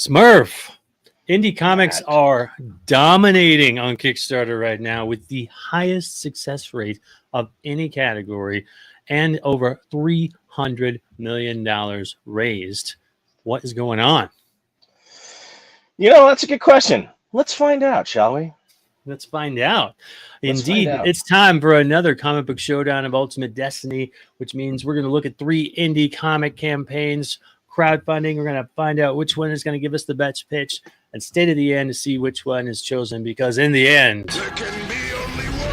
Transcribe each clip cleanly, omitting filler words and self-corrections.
Smurf. Indie comics Matt. are dominating on Kickstarter right now with the highest success rate of any category and over $300 million raised. What is going on? That's a good question. Let's find out, shall we? Let's find out. Let's find Indeed, out. it's time for another comic book showdown of Ultimate Destiny, which means we're going to look at 3 indie comic campaigns, crowdfunding. We're going to find out which one is going to give us the best pitch, and stay to the end to see which one is chosen, because in the end, There can be only one.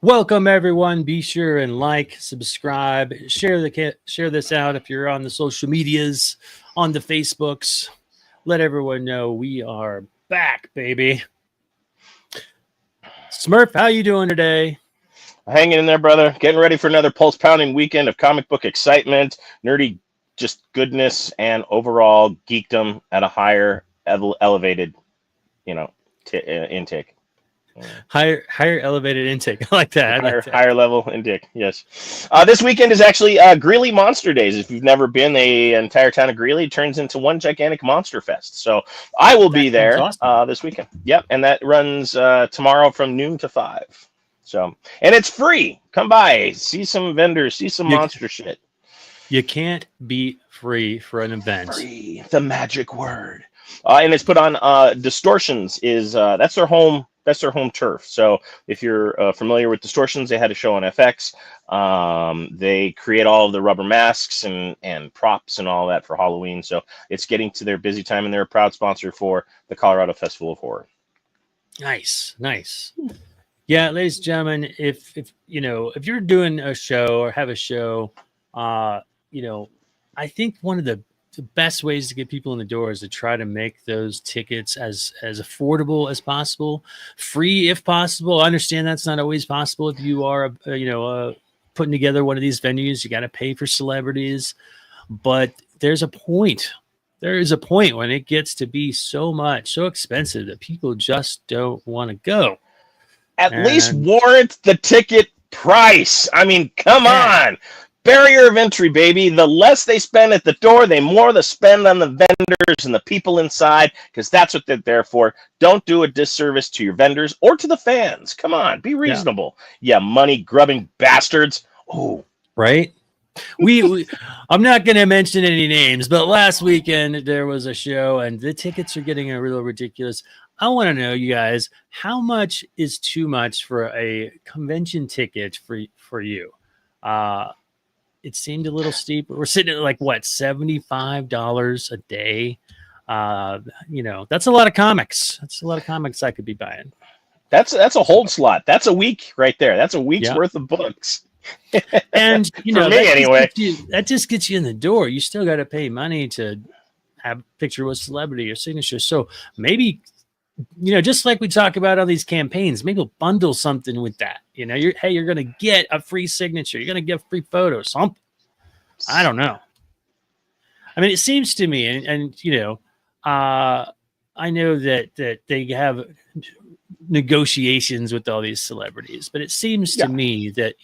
welcome everyone. Be sure and like, subscribe, share this out if you're on the social medias, on the Facebooks. Let everyone know we are back, baby. Smurf, how you doing today? Hanging in there, brother. Getting ready for another pulse-pounding weekend of comic book excitement, nerdy just goodness, and overall geekdom at a higher elevated, intake. Higher elevated intake. I like that. Higher level intake. Yes. This weekend is actually Greeley Monster Days. If you've never been, the entire town of Greeley turns into one gigantic monster fest. So I will be there awesome. this weekend. Yep, and that runs tomorrow from noon to 5. So, and it's free. Come by, see some vendors, see some monster shit. You can't be free for an event. Free, the magic word. And it's put on Distortions. That's their home. That's their home turf. So if you're familiar with Distortions, they had a show on FX. They create all of the rubber masks and props and all that for Halloween. So it's getting to their busy time, and they're a proud sponsor for the Colorado Festival of Horror. Nice. Yeah, ladies and gentlemen, if you're doing a show or have a show, I think one of the best ways to get people in the door is to try to make those tickets as affordable as possible, free if possible. I understand that's not always possible if you are putting together one of these venues. You got to pay for celebrities, but there's a point. There is a point when it gets to be so expensive that people just don't want to go. At least warrant the ticket price. I mean, come on. Barrier of entry, baby. The less they spend at the door, the more they spend on the vendors and the people inside, because that's what they're there for. Don't do a disservice to your vendors or to the fans. Come on, be reasonable. Yeah, money-grubbing bastards. Oh, right? I'm not going to mention any names, but last weekend there was a show, and the tickets are getting a little ridiculous. I want to know, you guys, how much is too much for a convention ticket for you? It seemed a little steep. We're sitting at like what, $75 a day. That's a lot of comics. That's a lot of comics I could be buying. That's a hold slot. That's a week right there. That's a week's worth of books. And for me anyway, that just gets you in the door. You still got to pay money to have a picture with celebrity or signature. So maybe, just like we talk about on these campaigns, maybe we'll bundle something with that. You're going to get a free signature. You're going to get free photos. Something. I don't know. I mean, it seems to me, and I know that they have negotiations with all these celebrities, but it seems to me that,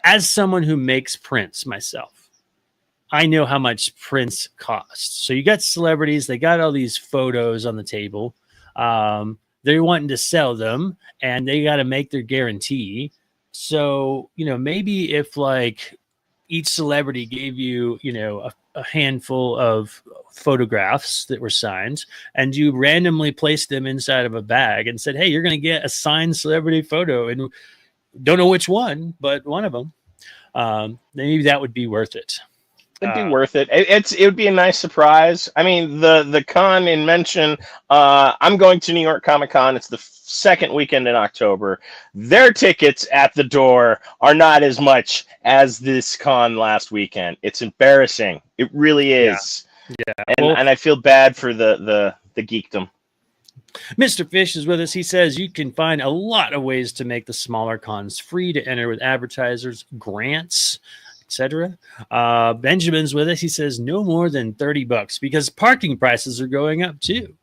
as someone who makes prints myself, I know how much prints cost. So you got celebrities, they got all these photos on the table. They're wanting to sell them, and they got to make their guarantee. So, maybe if like each celebrity gave you, a handful of photographs that were signed, and you randomly placed them inside of a bag and said, hey, you're going to get a signed celebrity photo, and don't know which one, but one of them, maybe that would be worth it. It'd be worth it. It would be a nice surprise. I mean, the con in mention, I'm going to New York Comic Con. It's the second weekend in October. Their tickets at the door are not as much as this con last weekend. It's embarrassing. It really is. Yeah. And I feel bad for the geekdom. Mr. Fish is with us. He says you can find a lot of ways to make the smaller cons free to enter with advertisers, grants, etc. Benjamin's with us. He says no more than $30 because parking prices are going up too.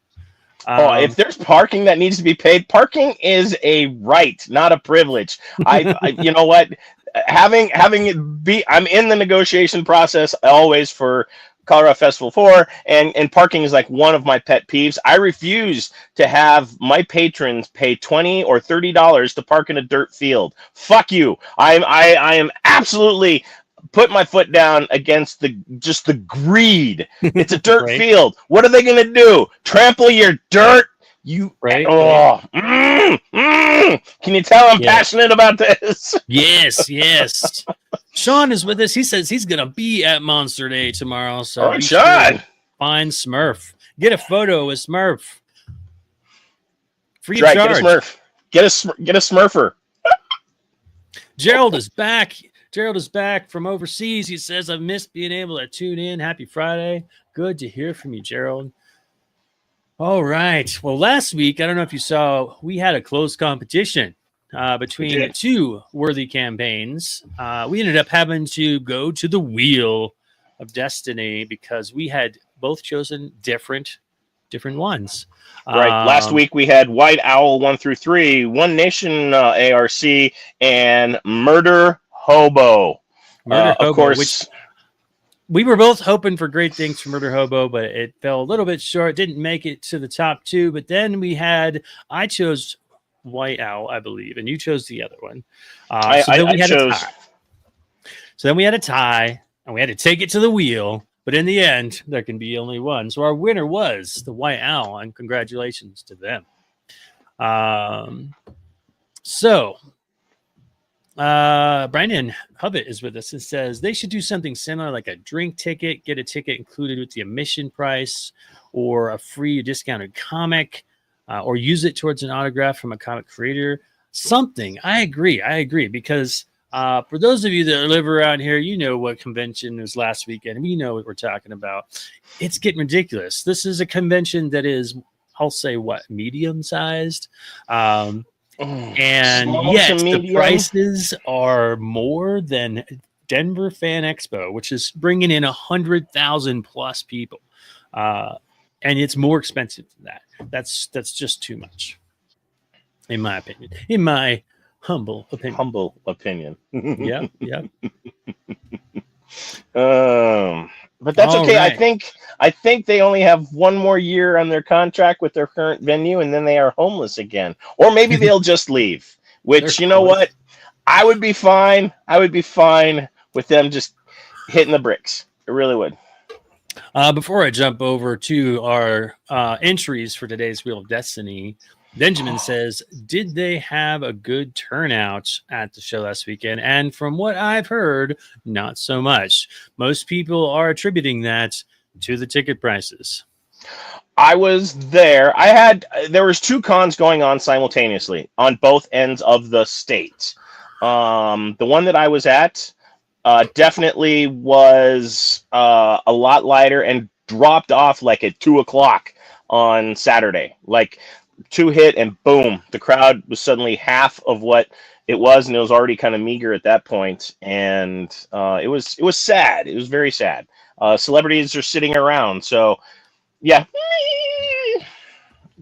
If there's parking that needs to be paid, parking is a right, not a privilege. You know what? Having it be, I'm in the negotiation process always for Colorado Festival 4, and parking is like one of my pet peeves. I refuse to have my patrons pay $20 or $30 to park in a dirt field. Fuck you. I am absolutely put my foot down against the greed. It's a dirt Right. field. What are they going to do? Trample your dirt? You Right. Oh. Can you tell I'm Yes. passionate about this? Yes. Sean is with us. He says he's gonna be at Monster Day tomorrow. So All right, be sure Sean. to find Smurf. Get a photo with Smurf. Free That's of right, charge. get a Smurfer. Gerald is back. Gerald is back from overseas. He says, I've missed being able to tune in. Happy Friday. Good to hear from you, Gerald. All right. Well, last week, I don't know if you saw, we had a close competition between two worthy campaigns. We ended up having to go to the Wheel of Destiny because we had both chosen different ones. Right. Last week we had White Owl 1 through 3, One Nation ARC, and Murder Hobo. Murder Hobo, of course. which we were both hoping for great things from Murder Hobo, but it fell a little bit short. Didn't make it to the top two. But then I chose White Owl, I believe, and you chose the other one. So then we had a tie. So then we had a tie, and we had to take it to the Wheel. But in the end, there can be only one. So our winner was the White Owl, and congratulations to them. Brandon Hubbett is with us and says they should do something similar, like a drink ticket, get a ticket included with the admission price, or a free discounted comic, or use it towards an autograph from a comic creator. Something. I agree, because for those of you that live around here, you know what convention was last weekend. We know what we're talking about. It's getting ridiculous. This is a convention that is, I'll say, medium-sized. And yet the prices are more than Denver Fan Expo, which is bringing in 100,000 plus people. And it's more expensive than that. That's just too much, in my opinion. In my humble opinion. Yeah. But that's All okay. right. I think they only have one more year on their contract with their current venue, and then they are homeless again. Or maybe they'll just leave. Which, you know what? I would be fine. With them just hitting the bricks. I really would. Before I jump over to our entries for today's Wheel of Destiny, Benjamin says, did they have a good turnout at the show last weekend? And from what I've heard, not so much. Most people are attributing that to the ticket prices. I was there. There was two cons going on simultaneously on both ends of the state. The one that I was at definitely was a lot lighter and dropped off like at 2:00 on Saturday. Like 2 hit and boom, the crowd was suddenly half of what it was, and it was already kind of meager at that point. And it was sad. It was very sad. Celebrities are sitting around, so yeah,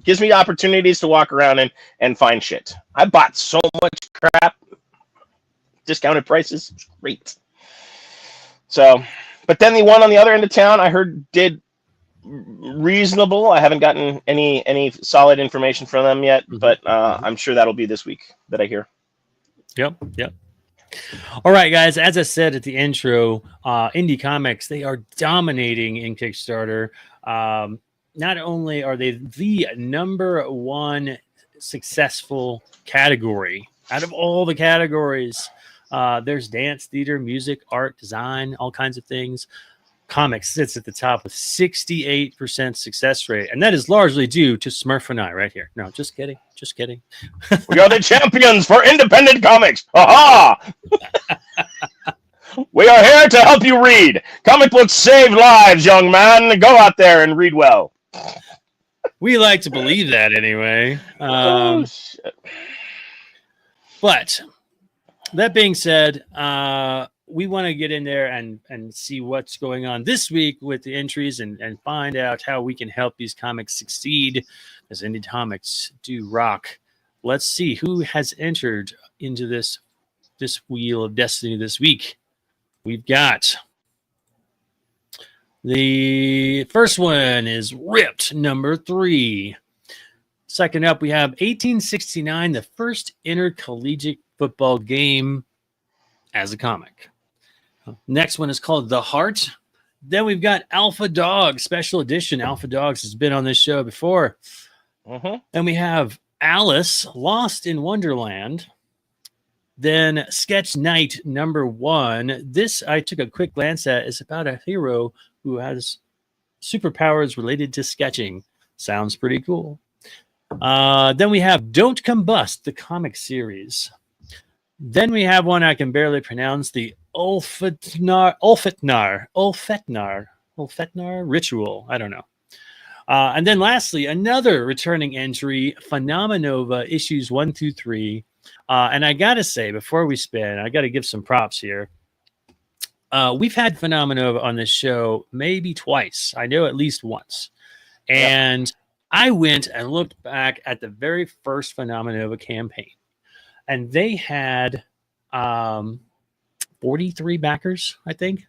gives me opportunities to walk around and find shit. I bought so much crap, discounted prices, great. So, but then the one on the other end of town, I heard did reasonable. I haven't gotten any solid information from them yet, but I'm sure that'll be this week that I hear. Yep. All right, guys. As I said at the intro, indie comics, they are dominating in Kickstarter. Not only are they the number one successful category out of all the categories, there's dance, theater, music, art, design, all kinds of things. Comics sits at the top with 68% success rate, and that is largely due to Smurf and I right here. No, just kidding. We are the champions for independent comics. Aha! We are here to help you read. Comic books save lives, young man. Go out there and read well. We like to believe that anyway. Shit. But that being said, we want to get in there and see what's going on this week with the entries and find out how we can help these comics succeed, as indie comics do rock. Let's see who has entered into this Wheel of Destiny this week. We've got the first one is Ripped, number 3. Second up, we have 1869, the first intercollegiate football game as a comic. Next one is called The Heart. Then we've got Alpha Dog, special edition. Alpha Dogs has been on this show before. Then we have Alice, Lost in Wonderland. Then Sketch Night, number 1. This I took a quick glance at. It's about a hero who has superpowers related to sketching. Sounds pretty cool. Then we have Don't Combust, the comic series. Then we have one I can barely pronounce, the Ulfetnar Ritual. I don't know. And then lastly, another returning entry, Phenomenova, issues 1 through 3. And I got to say, before we spin, I got to give some props here. We've had Phenomenova on this show maybe twice. I know at least once. And I went and looked back at the very first Phenomenova campaign. And they had 43 backers, I think.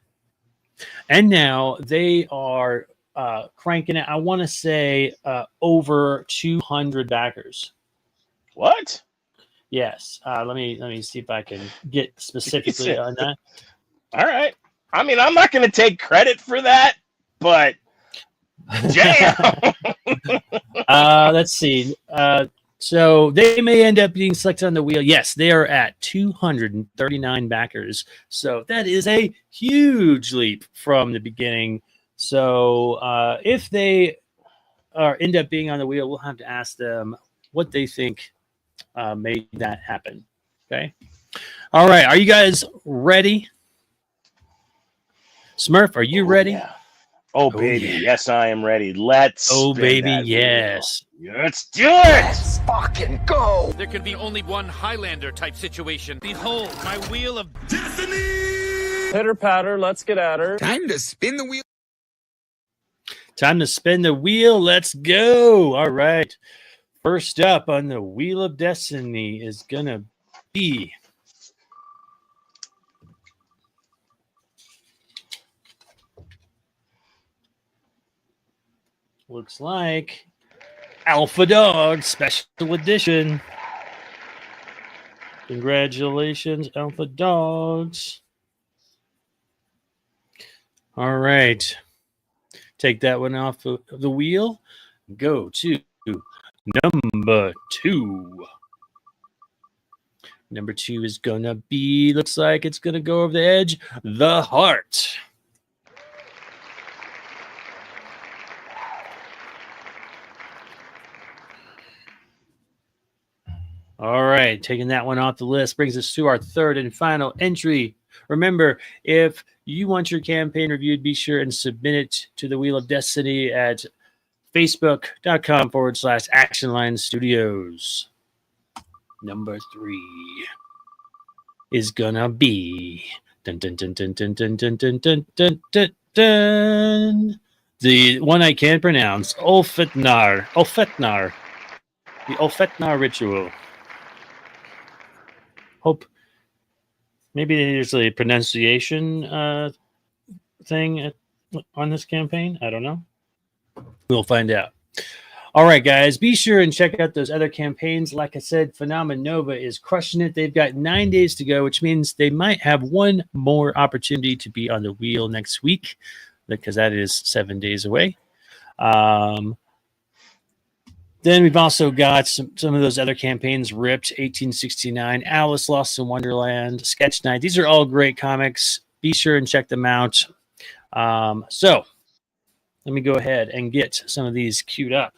And now they are cranking it, I want to say, over 200 backers. What? Yes. Let me see if I can get specifically on that. All right. I mean, I'm not going to take credit for that, but damn. Let's see. So they may end up being selected on the wheel. Yes, they are at 239 backers. So that is a huge leap from the beginning. So if they end up being on the wheel, we'll have to ask them what they think made that happen. Okay. All right. Are you guys ready? Smurf, are you ready? Yeah. Oh, baby. Yeah. Yes, I am ready. Let's. Oh, baby. Yes. Let's do it. Let's fucking go. There can be only one Highlander type situation. Behold, my wheel of Destiny. Pitter patter, let's get at her. Time to spin the wheel. Time to spin the wheel. Let's go. All right. First up on the Wheel of Destiny is going to be looks like Alpha Dog Special Edition. Congratulations, Alpha Dogs. All right. Take that one off of the wheel. Go to number 2. Number 2 is going to be, looks like it's going to go over the edge, The Heart. All right, taking that one off the list brings us to our third and final entry. Remember, if you want your campaign reviewed, be sure and submit it to the Wheel of Destiny at facebook.com/Action Line Studios. Number 3 is gonna be dun, dun, dun, dun, dun, dun, dun, dun, dun, dun, dun, dun. The one I can't pronounce, Ulfetnar, the Ulfetnar Ritual. Hope maybe there's a pronunciation thing on this campaign. I don't know. We'll find out. All right, guys, be sure and check out those other campaigns. Like I said, Phenomenova is crushing it. They've got 9 days to go, which means they might have one more opportunity to be on the wheel next week, because that is 7 days away. Then we've also got some of those other campaigns, Ripped, 1869, Alice, Lost in Wonderland, Sketch Night. These are all great comics. Be sure and check them out. So let me go ahead and get some of these queued up.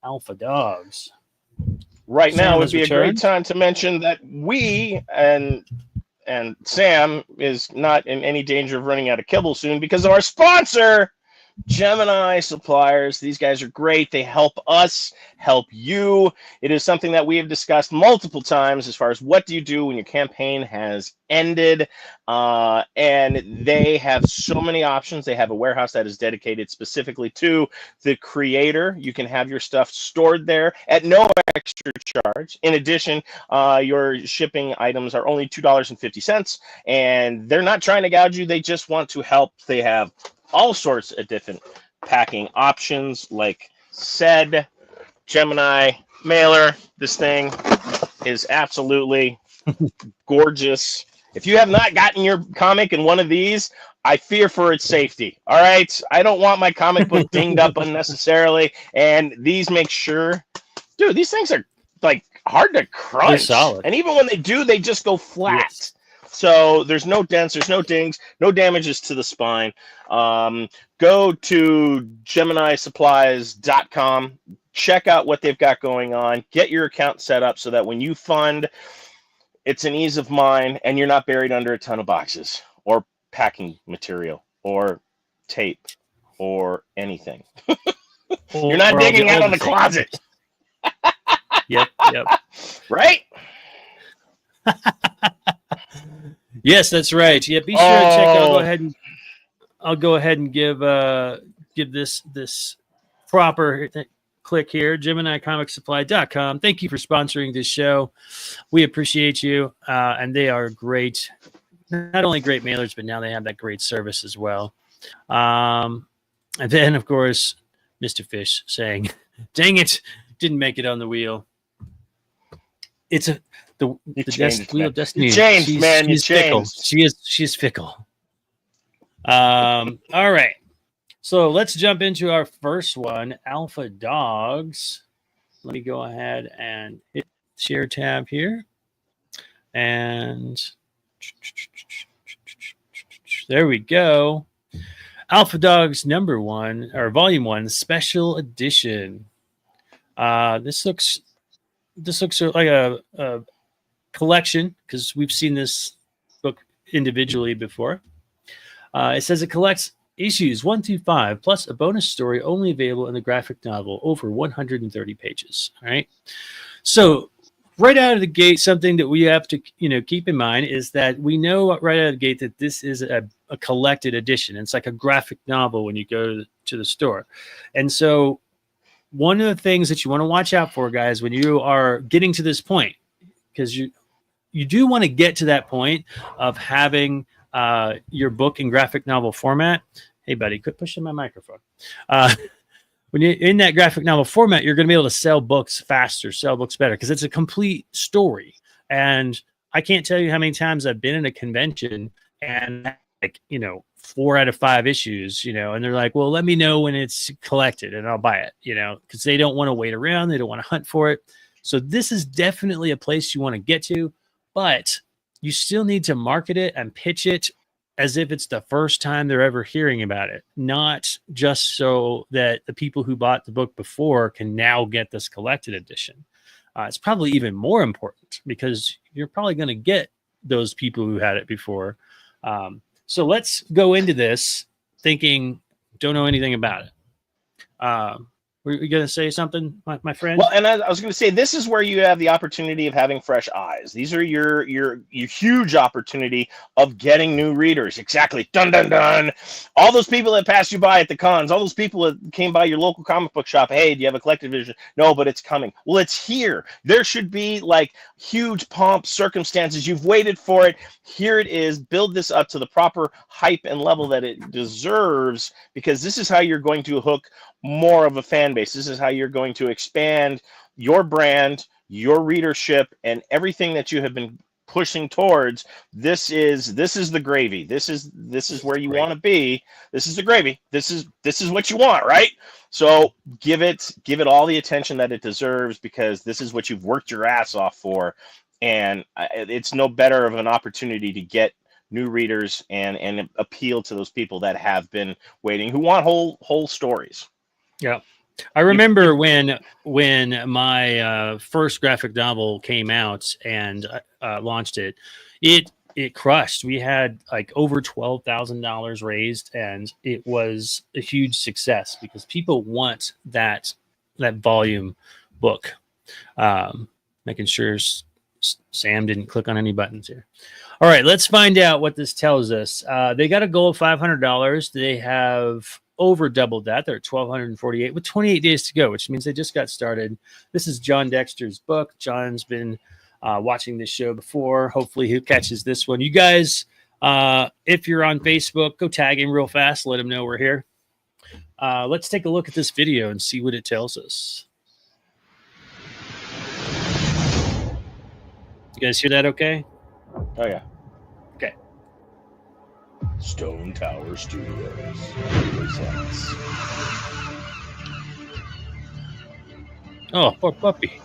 Alpha Dogs. Right Sam now would has be returned. a great time to mention that we and Sam is not in any danger of running out of kibble soon because of our sponsor, Gemini suppliers, these guys are great. They help us help you. It is something that we have discussed multiple times as far as what do you do when your campaign has ended. And they have so many options. They have a warehouse that is dedicated specifically to the creator. You can have your stuff stored there at no extra charge. In addition, your shipping items are only $2.50, and they're not trying to gouge you. They just want to help. They have all sorts of different packing options, like said Gemini mailer. This thing is absolutely gorgeous. If you have not gotten your comic in one of these, I fear for its safety. All right, I don't want my comic book dinged up unnecessarily, and these make sure, dude, these things are like hard to crunch. They're solid. And even when they do, they just go flat. Yes. So there's no dents, there's no dings, no damages to the spine. Go to GeminiSupplies.com, check out what they've got going on, get your account set up so that when you fund, it's an ease of mind and you're not buried under a ton of boxes or packing material or tape or anything. You're not digging out of the closet. Yep. Right? Yes, that's right. Yeah, be sure to check out. I'll go ahead and give this proper click here, GeminiComicSupply.com. Thank you for sponsoring this show. We appreciate you, and they are great. Not only great mailers, but now they have that great service as well. And then, of course, Mr. Fish saying, "Dang it, didn't make it on the wheel." It's the wheel of destiny. You changed, man. You fickle. changed. She's fickle. All right. So let's jump into our first one, Alpha Dogs. Let me go ahead and hit share tab here. And there we go. Alpha Dogs #1 or Volume 1 Special Edition. This looks like a collection because we've seen this book individually before. It says it collects issues 1 through 5 plus a bonus story only available in the graphic novel, over 130 pages. All right. So right out of the gate, something that we have to keep in mind is that we know right out of the gate that this is a collected edition. It's like a graphic novel when you go to the store. And so one of the things that you want to watch out for, guys, when you are getting to this point, because you do want to get to that point of having your book in graphic novel format. Hey, buddy, quit pushing my microphone. When you're in that graphic novel format, you're going to be able to sell books faster, sell books better, because it's a complete story. And I can't tell you how many times I've been in a convention and 4 out of 5 issues, and they're like, well, let me know when it's collected and I'll buy it, because they don't want to wait around. They don't want to hunt for it. So this is definitely a place you want to get to, but you still need to market it and pitch it as if it's the first time they're ever hearing about it, not just so that the people who bought the book before can now get this collected edition. It's probably even more important because you're probably going to get those people who had it before. So let's go into this thinking, don't know anything about it. Were you going to say something, my friend? Well, and I was going to say, this is where you have the opportunity of having fresh eyes. These are your huge opportunity of getting new readers. Exactly. Dun, dun, dun. All those people that passed you by at the cons, all those people that came by your local comic book shop. Hey, do you have a collected edition? No, but it's coming. Well, it's here. There should be like huge pomp, circumstances. You've waited for it. Here it is. Build this up to the proper hype and level that it deserves, because this is how you're going to hook more of a fan base. This is how you're going to expand your brand, your readership, and everything that you have been pushing towards. This is the gravy. This is where you want to be. This is the gravy. This is what you want, right? So give it all the attention that it deserves, because this is what you've worked your ass off for, and it's no better of an opportunity to get new readers and appeal to those people that have been waiting, who want whole stories. Yeah. I remember when my first graphic novel came out and launched it it crushed. We had like over $12,000 raised, and it was a huge success because people want that volume book. Making sure Sam didn't click on any buttons here. All right, let's find out what this tells us. They got a goal of $500. They have over doubled that. They're at 1,248 with 28 days to go, which means they just got started. This is John Dexter's book. John's been watching this show before. Hopefully he catches this one. You guys, if you're on Facebook, go tag him real fast. Let him know we're here. Let's take a look at this video and see what it tells us. You guys hear that okay? Oh, yeah. Okay. Stone Tower Studios presents. Oh, poor puppy.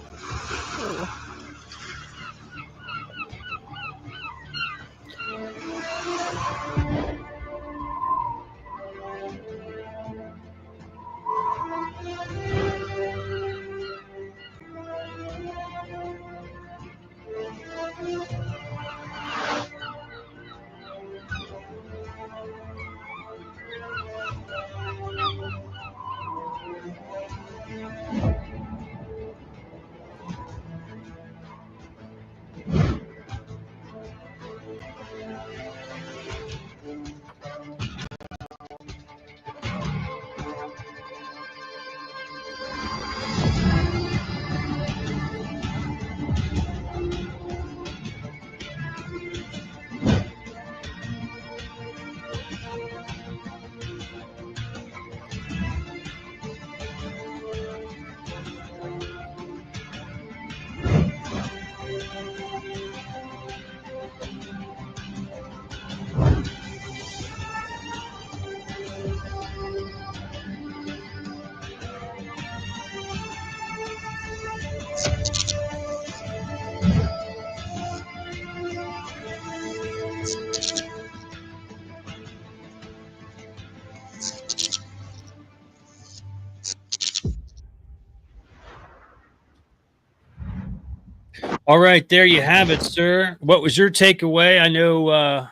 All right, there you have it, sir. What was your takeaway? I know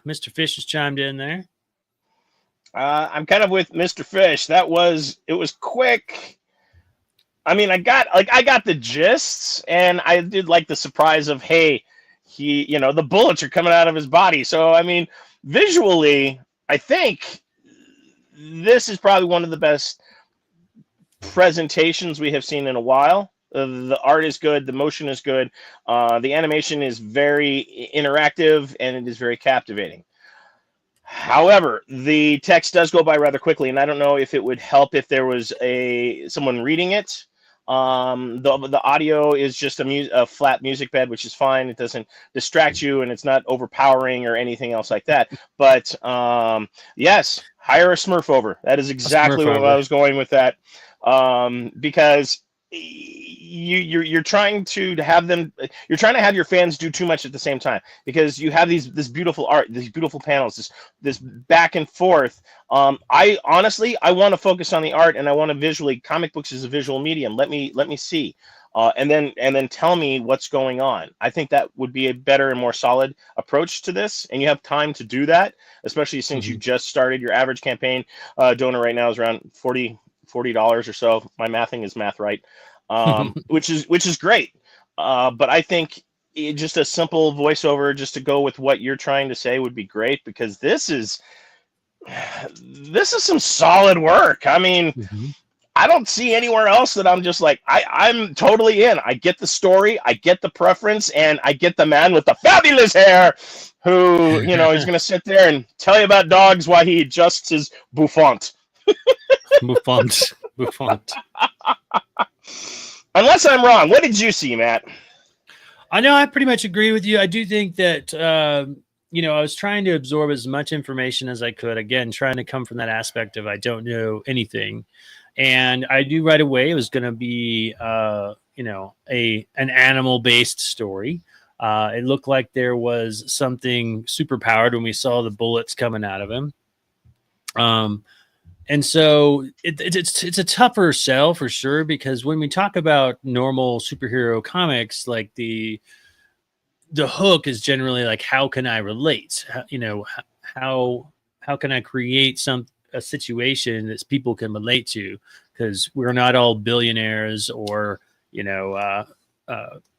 Mr. Fish has chimed in there. I'm kind of with Mr. Fish. It was quick. I mean, I got the gists, and I did like the surprise of, hey, the bullets are coming out of his body. So, I mean, visually, I think this is probably one of the best presentations we have seen in a while. The art is good. The motion is good. The animation is very interactive, and it is very captivating. However, the text does go by rather quickly, and I don't know if it would help if there was someone reading it. The audio is just a flat music bed, which is fine. It doesn't distract you, and it's not overpowering or anything else like that. But yes, hire a Smurf over. That is exactly what I was going with that, because you're trying to have them. You're trying to have your fans do too much at the same time, because you have this beautiful art, these beautiful panels, this back and forth. I honestly want to focus on the art, and I want to visually. Comic books is a visual medium. Let me see, and then tell me what's going on. I think that would be a better and more solid approach to this, and you have time to do that, especially since you just started. Your average campaign donor right now is around $40 or so. My mathing is math right, which is great. But I think just a simple voiceover, just to go with what you're trying to say, would be great, because this is some solid work. I mean, I don't see anywhere else that I'm just like, I'm totally in. I get the story, I get the preference, and I get the man with the fabulous hair who, he's going to sit there and tell you about dogs while he adjusts his bouffant. Bouffant. Unless I'm wrong. What did you see, Matt? I know I pretty much agree with you. I do think that, I was trying to absorb as much information as I could. Again, trying to come from that aspect of I don't know anything. And I knew right away it was going to be, an animal-based story. It looked like there was something super powered when we saw the bullets coming out of him. And so it's a tougher sell for sure, because when we talk about normal superhero comics, like the the hook is generally like, how can I relate? How can I create a situation that people can relate to? Because we're not all billionaires or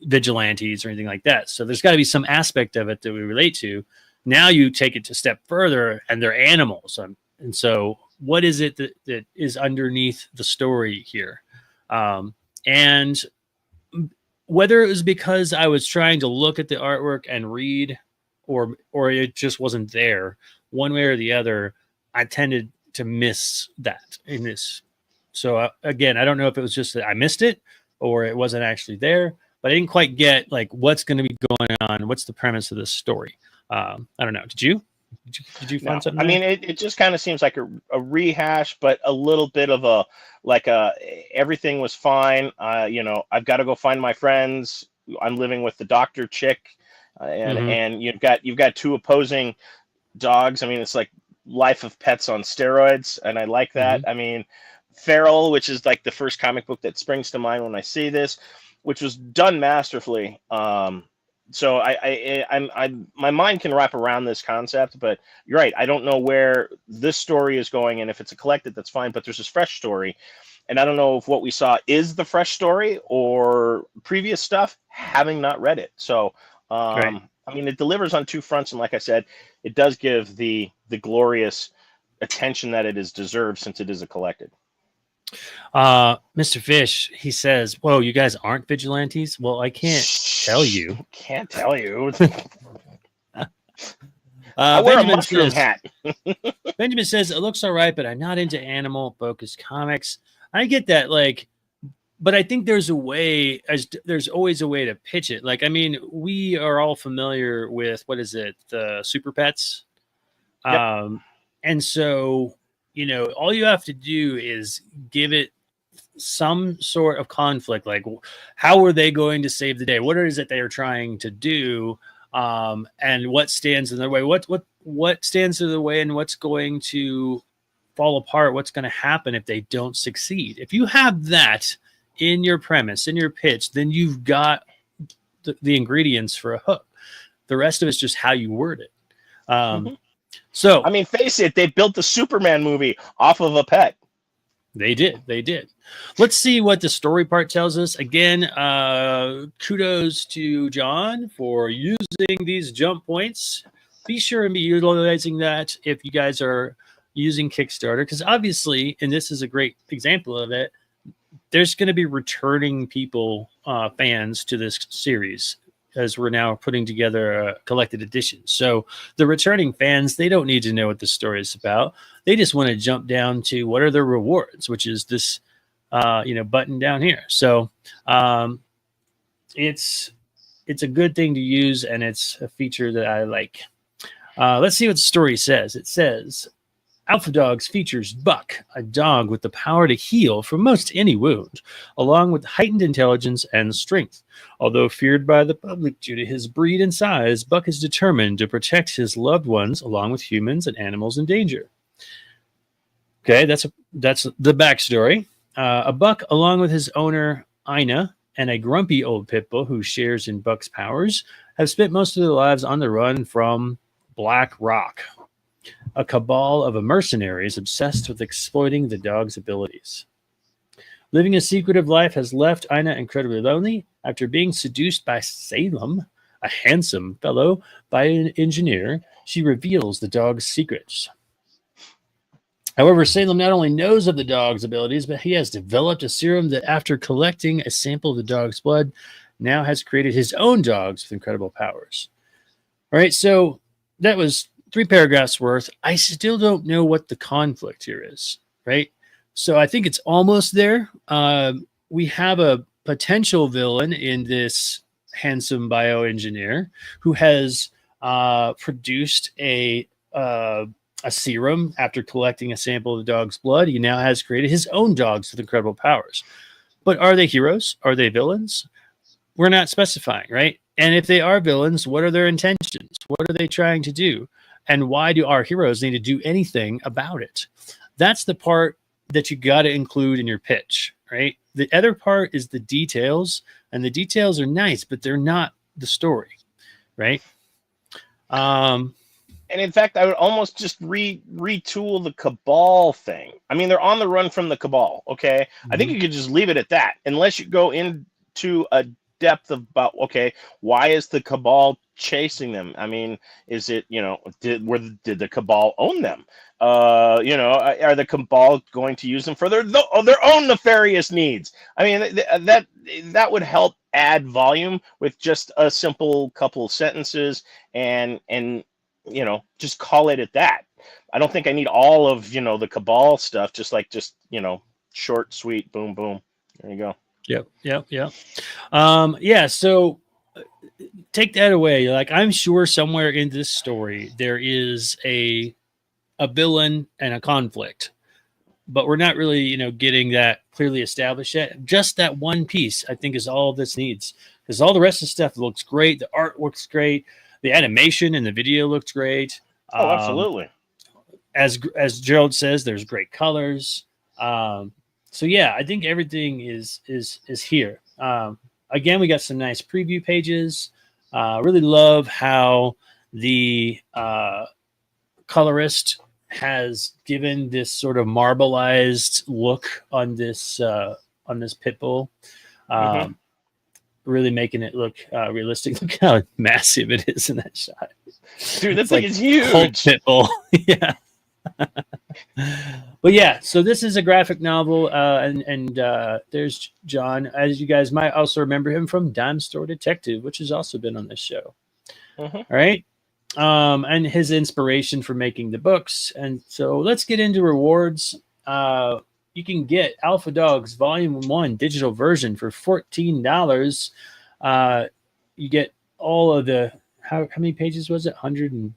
vigilantes or anything like that. So there's got to be some aspect of it that we relate to. Now you take it a step further, and they're animals. And so what is it that is underneath the story here? And whether it was because I was trying to look at the artwork and read, or it just wasn't there, one way or the other, I tended to miss that in this. So again, I don't know if it was just that I missed it or it wasn't actually there, but I didn't quite get like what's going to be going on. What's the premise of this story? I don't know. Did you find something? I mean, it just kind of seems like a rehash, but a little bit of everything was fine. I've got to go find my friends. I'm living with the doctor chick, and you've got two opposing dogs. I mean, it's like Life of Pets on steroids, and I like that. I mean, Feral, which is like the first comic book that springs to mind when I see this, which was done masterfully. So my mind can wrap around this concept, but you're right. I don't know where this story is going, and if it's a collected, that's fine. But there's this fresh story, and I don't know if what we saw is the fresh story or previous stuff, having not read it. So, Right. I mean, it delivers on two fronts, and like I said, it does give the glorious attention that it is deserved since it is a collected. Mr. Fish, he says, whoa, you guys aren't vigilantes? Well, I can't tell you. Can't tell you. I wear a mushroom hat. Benjamin says, it looks all right, but I'm not into animal focused comics. I get that, but I think there's there's always a way to pitch it. Like, I mean, we are all familiar with, what is it? The Super Pets. Yep. And so, all you have to do is give it some sort of conflict. Like, how are they going to save the day? What is it they are trying to do? And what stands in their way? What stands in the way, and what's going to fall apart? What's going to happen if they don't succeed? If you have that in your premise, in your pitch, then you've got the ingredients for a hook. The rest of it's just how you word it. So, I mean, face it, they built the Superman movie off of a pet. They did. Let's see what the story part tells us. Again, kudos to John for using these jump points. Be sure and be utilizing that if you guys are using Kickstarter, because obviously, and this is a great example of it, there's going to be returning people, fans to this series, as we're now putting together a collected edition. So the returning fans, they don't need to know what the story is about. They just want to jump down to what are their rewards, which is this, button down here. So it's a good thing to use, and it's a feature that I like. Let's see what the story says. It says, Alpha Dogs features Buck, a dog with the power to heal from most any wound, along with heightened intelligence and strength. Although feared by the public due to his breed and size, Buck is determined to protect his loved ones along with humans and animals in danger. Okay, that's the backstory. A Buck, along with his owner, Ina, and a grumpy old pit bull who shares in Buck's powers, have spent most of their lives on the run from Black Rock, a cabal of mercenaries obsessed with exploiting the dog's abilities. Living a secretive life has left Ina incredibly lonely. After being seduced by Salem, a handsome fellow, by an engineer, she reveals the dog's secrets. However, Salem not only knows of the dog's abilities, but he has developed a serum that, after collecting a sample of the dog's blood, now has created his own dogs with incredible powers. All right, so that was 3 paragraphs worth. I still don't know what the conflict here is, right? So I think it's almost there. We have a potential villain in this handsome bioengineer who has produced a serum after collecting a sample of the dog's blood. He now has created his own dogs with incredible powers. But are they heroes? Are they villains? We're not specifying, right? And if they are villains, what are their intentions? What are they trying to do? And why do our heroes need to do anything about it? That's the part that you got to include in your pitch, right? The other part is the details, and the details are nice, but they're not the story. right? Um, And in fact, I would almost just retool the Cabal thing. I mean, they're on the run from the Cabal. Okay, I think you could just leave it at that, unless you go into a depth about, okay, why is the Cabal chasing them? I mean, is it, did the Cabal own them? Are the Cabal going to use them for their own nefarious needs? I mean, that would help add volume with just a simple couple of sentences, and just call it at that. I don't think I need all of, the Cabal stuff, just short, sweet, boom, boom. There you go. Yep. Yeah. So take that away. Like, I'm sure somewhere in this story there is a villain and a conflict, but we're not really, getting that clearly established yet. Just that one piece, I think, is all this needs, because all the rest of the stuff looks great. The art looks great. The animation and the video looks great. Oh, absolutely. As Gerald says, there's great colors. So yeah, I think everything is here. Again, we got some nice preview pages. Really love how the colorist has given this sort of marbleized look on this pit bull. Really making it look realistic. Look how massive it is in that shot. Dude, that thing is huge. Whole pit bull. Yeah. But yeah, so this is a graphic novel, and there's John, as you guys might also remember him from Dime Store Detective, which has also been on this show. All right. And his inspiration for making the books. And so let's get into rewards. You can get Alpha Dogs Volume 1 digital version for $14. You get all of the, how many pages was it? 100 and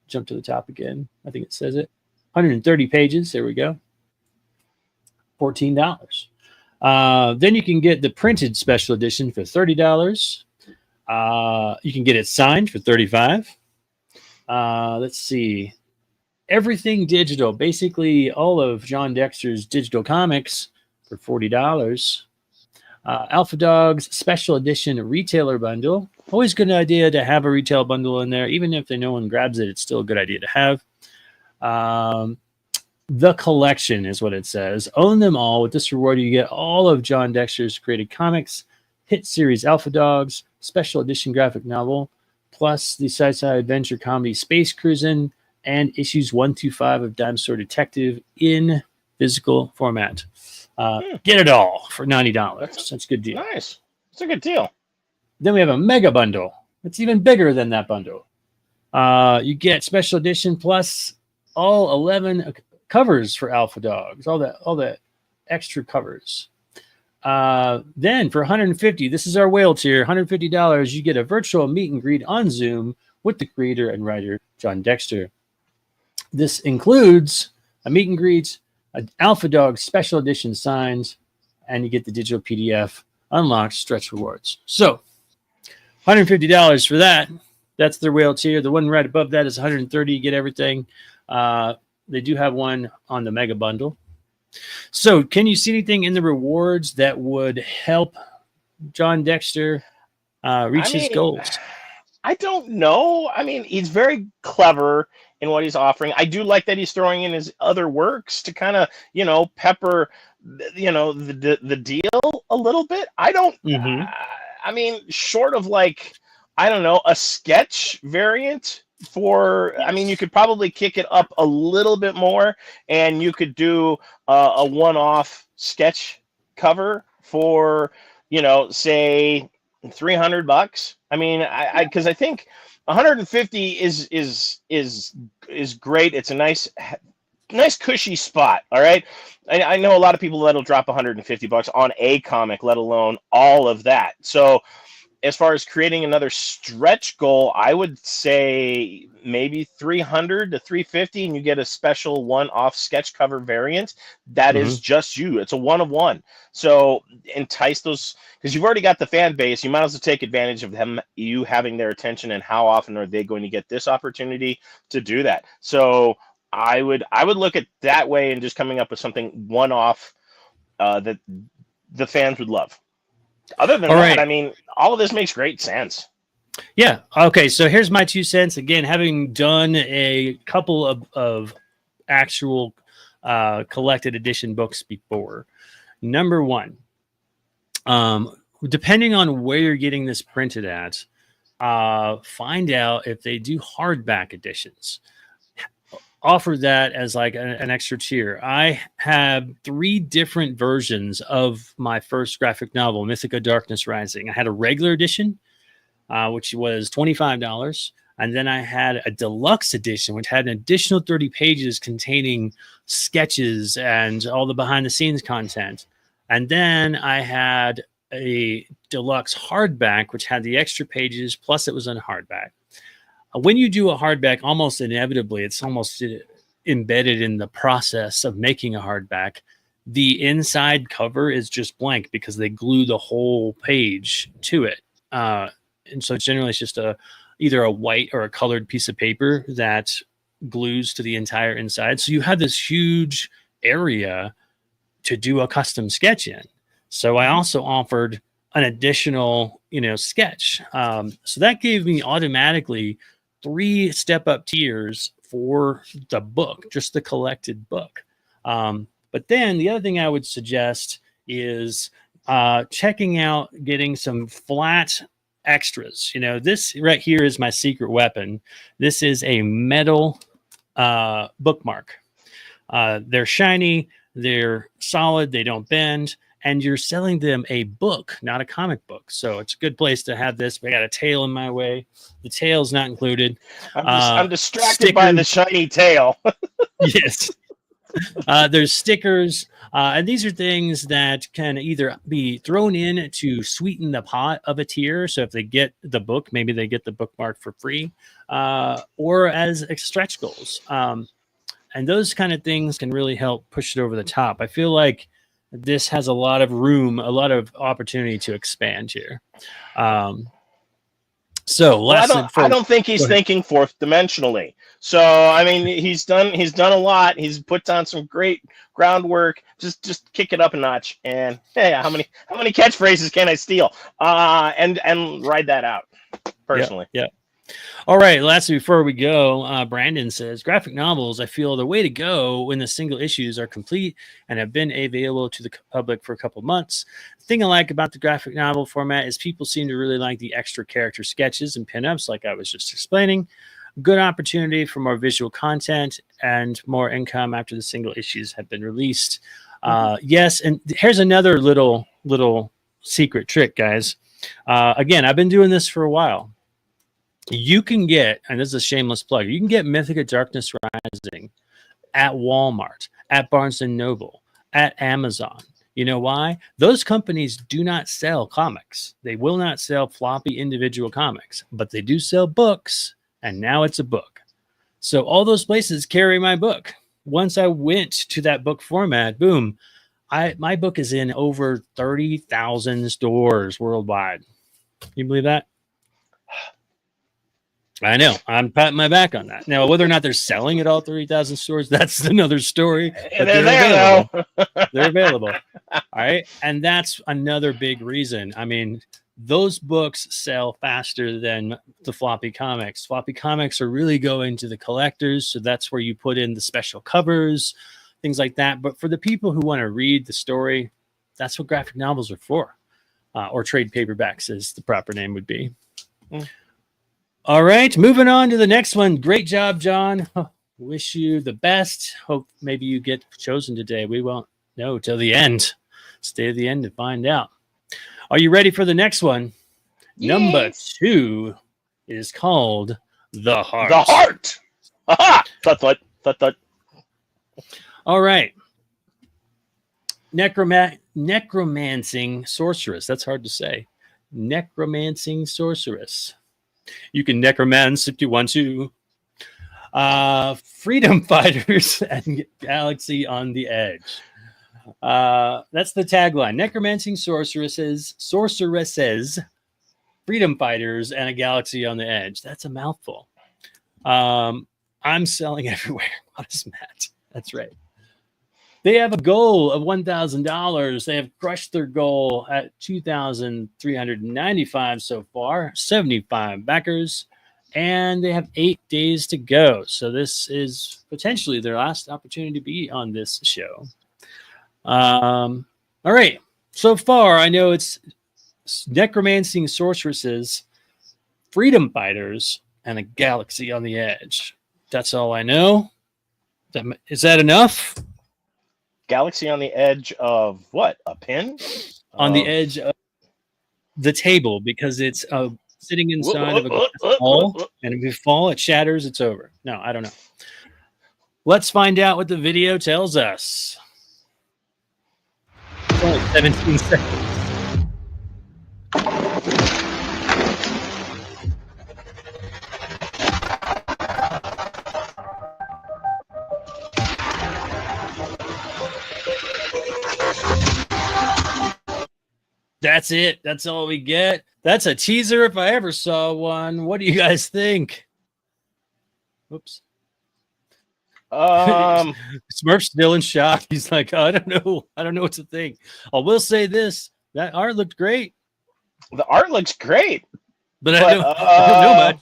jump to the top again. I think it says it. 130 pages. There we go. $14. Then you can get the printed special edition for $30. You can get it signed for $35. Let's see. Everything digital, basically all of John Dexter's digital comics for $40. Alpha Dogs Special Edition Retailer Bundle. Always good idea to have a retail bundle in there. Even if no one grabs it, it's still a good idea to have. The Collection is what it says. Own them all. With this reward, you get all of John Dexter's created comics, hit series Alpha Dogs, Special Edition graphic novel, plus the sci-fi adventure comedy Space Cruisin', and issues 1 through 5 of Dime Store Detective in physical format. Get it all for $90. That's a good deal. Nice. It's a good deal. Then we have a mega bundle. It's even bigger than that bundle. You get special edition plus all 11 covers for Alpha Dogs, all the extra covers. Then for $150, this is our whale tier, $150, you get a virtual meet and greet on Zoom with the creator and writer John Dexter. This includes a meet and greet, an Alpha Dog special edition signs, and you get the digital PDF, unlocked stretch rewards. So $150 for that. That's their whale tier. The one right above that is $130. You get everything. They do have one on the mega bundle. So can you see anything in the rewards that would help John Dexter reach his goals? I don't know. I mean, he's very clever in what he's offering. I do like that he's throwing in his other works to kind of, pepper, the deal a little bit. I don't, I mean, short of a sketch variant you could probably kick it up a little bit more, and you could do a one-off sketch cover for, say $300. I mean, because I think 150 is great. It's a nice cushy spot. All right. I know a lot of people that'll drop $150 on a comic, let alone all of that. So as far as creating another stretch goal, I would say maybe 300 to 350, and you get a special one-off sketch cover variant that is just you. It's a one-of-one. So entice those, because you've already got the fan base. You might as well take advantage of you having their attention, and how often are they going to get this opportunity to do that? So I would look at that way, and just coming up with something one-off that the fans would love. Other than that, I mean, all of this makes great sense. Yeah. Okay. So here's my 2 cents. Again, having done a couple of actual collected edition books before. Number one, depending on where you're getting this printed at, find out if they do hardback editions. Offer that as like an extra tier. I have 3 different versions of my first graphic novel, Mythica Darkness Rising. I had a regular edition, which was $25. And then I had a deluxe edition, which had an additional 30 pages containing sketches and all the behind the scenes content. And then I had a deluxe hardback, which had the extra pages, plus it was on hardback. When you do a hardback, almost inevitably, it's almost embedded in the process of making a hardback. The inside cover is just blank because they glue the whole page to it. And so generally it's just either a white or a colored piece of paper that glues to the entire inside. So you have this huge area to do a custom sketch in. So I also offered an additional, sketch. So that gave me automatically 3 step-up tiers for the book, just the collected book. But then the other thing I would suggest is checking out getting some flat extras. This right here is my secret weapon. This is a metal bookmark. They're shiny, they're solid, they don't bend, and you're selling them a book, not a comic book. So it's a good place to have this. I got a tail in my way. The tail's not included. I'm distracted by the shiny tail. Yes. There's stickers, and these are things that can either be thrown in to sweeten the pot of a tier. So if they get the book, maybe they get the bookmark for free, or as stretch goals. And those kind of things can really help push it over the top. I feel like this has a lot of room, a lot of opportunity to expand here. So I don't think he's thinking 4th dimensionally. So I mean, he's done a lot. He's put down some great groundwork. Just kick it up a notch. And hey, how many catchphrases can I steal? And ride that out personally. Yeah. All right. Lastly, before we go, Brandon says graphic novels, I feel the way to go when the single issues are complete and have been available to the public for a couple months. The thing I like about the graphic novel format is people seem to really like the extra character sketches and pinups, like I was just explaining. Good opportunity for more visual content and more income after the single issues have been released. Yes. And here's another little secret trick, guys. Again, I've been doing this for a while. You can get, and this is a shameless plug, you can get Mythica Darkness Rising at Walmart, at Barnes & Noble, at Amazon. You know why? Those companies do not sell comics. They will not sell floppy individual comics, but they do sell books, and now it's a book. So all those places carry my book. Once I went to that book format, boom, my book is in over 30,000 stores worldwide. Can you believe that? I know. I'm patting my back on that. Now, whether or not they're selling at all 30,000 stores, that's another story. But they're available. They're available. All right. And that's another big reason. I mean, those books sell faster than the floppy comics. Floppy comics are really going to the collectors. So that's where you put in the special covers, things like that. But for the people who want to read the story, that's what graphic novels are for. Or trade paperbacks, as the proper name would be. All right, moving on to the next one. Great job, John. Wish you the best. Hope maybe you get chosen today. We won't know till the end. Stay to the end to find out. Are you ready for the next one? Yes. Number 2 is called The Heart. The Heart. Aha! Thud. All right. Necromancing Sorceress. That's hard to say. Necromancing Sorceress. You can necromance if you want to. Freedom Fighters and Galaxy on the Edge. That's the tagline. Necromancing Sorceresses, Freedom Fighters, and a Galaxy on the Edge. That's a mouthful. I'm selling everywhere. What is Matt? That's right. They have a goal of $1,000. They have crushed their goal at 2,395 so far, 75 backers, and they have 8 days to go. So this is potentially their last opportunity to be on this show. All right. So far, I know it's necromancing sorceresses, freedom fighters, and a galaxy on the edge. That's all I know. Is that enough? Galaxy on the edge of what? A pin? On the edge of the table, because it's sitting inside of a glass ball, and if you fall, it shatters, it's over. No, I don't know. Let's find out what the video tells us. It's only 17 seconds. That's it. That's all we get. That's a teaser if I ever saw one. What do you guys think? Oops. Smurf's still in shock. He's like, I don't know. I don't know what to think. I will say this. That art looked great. The art looks great. But I don't know much.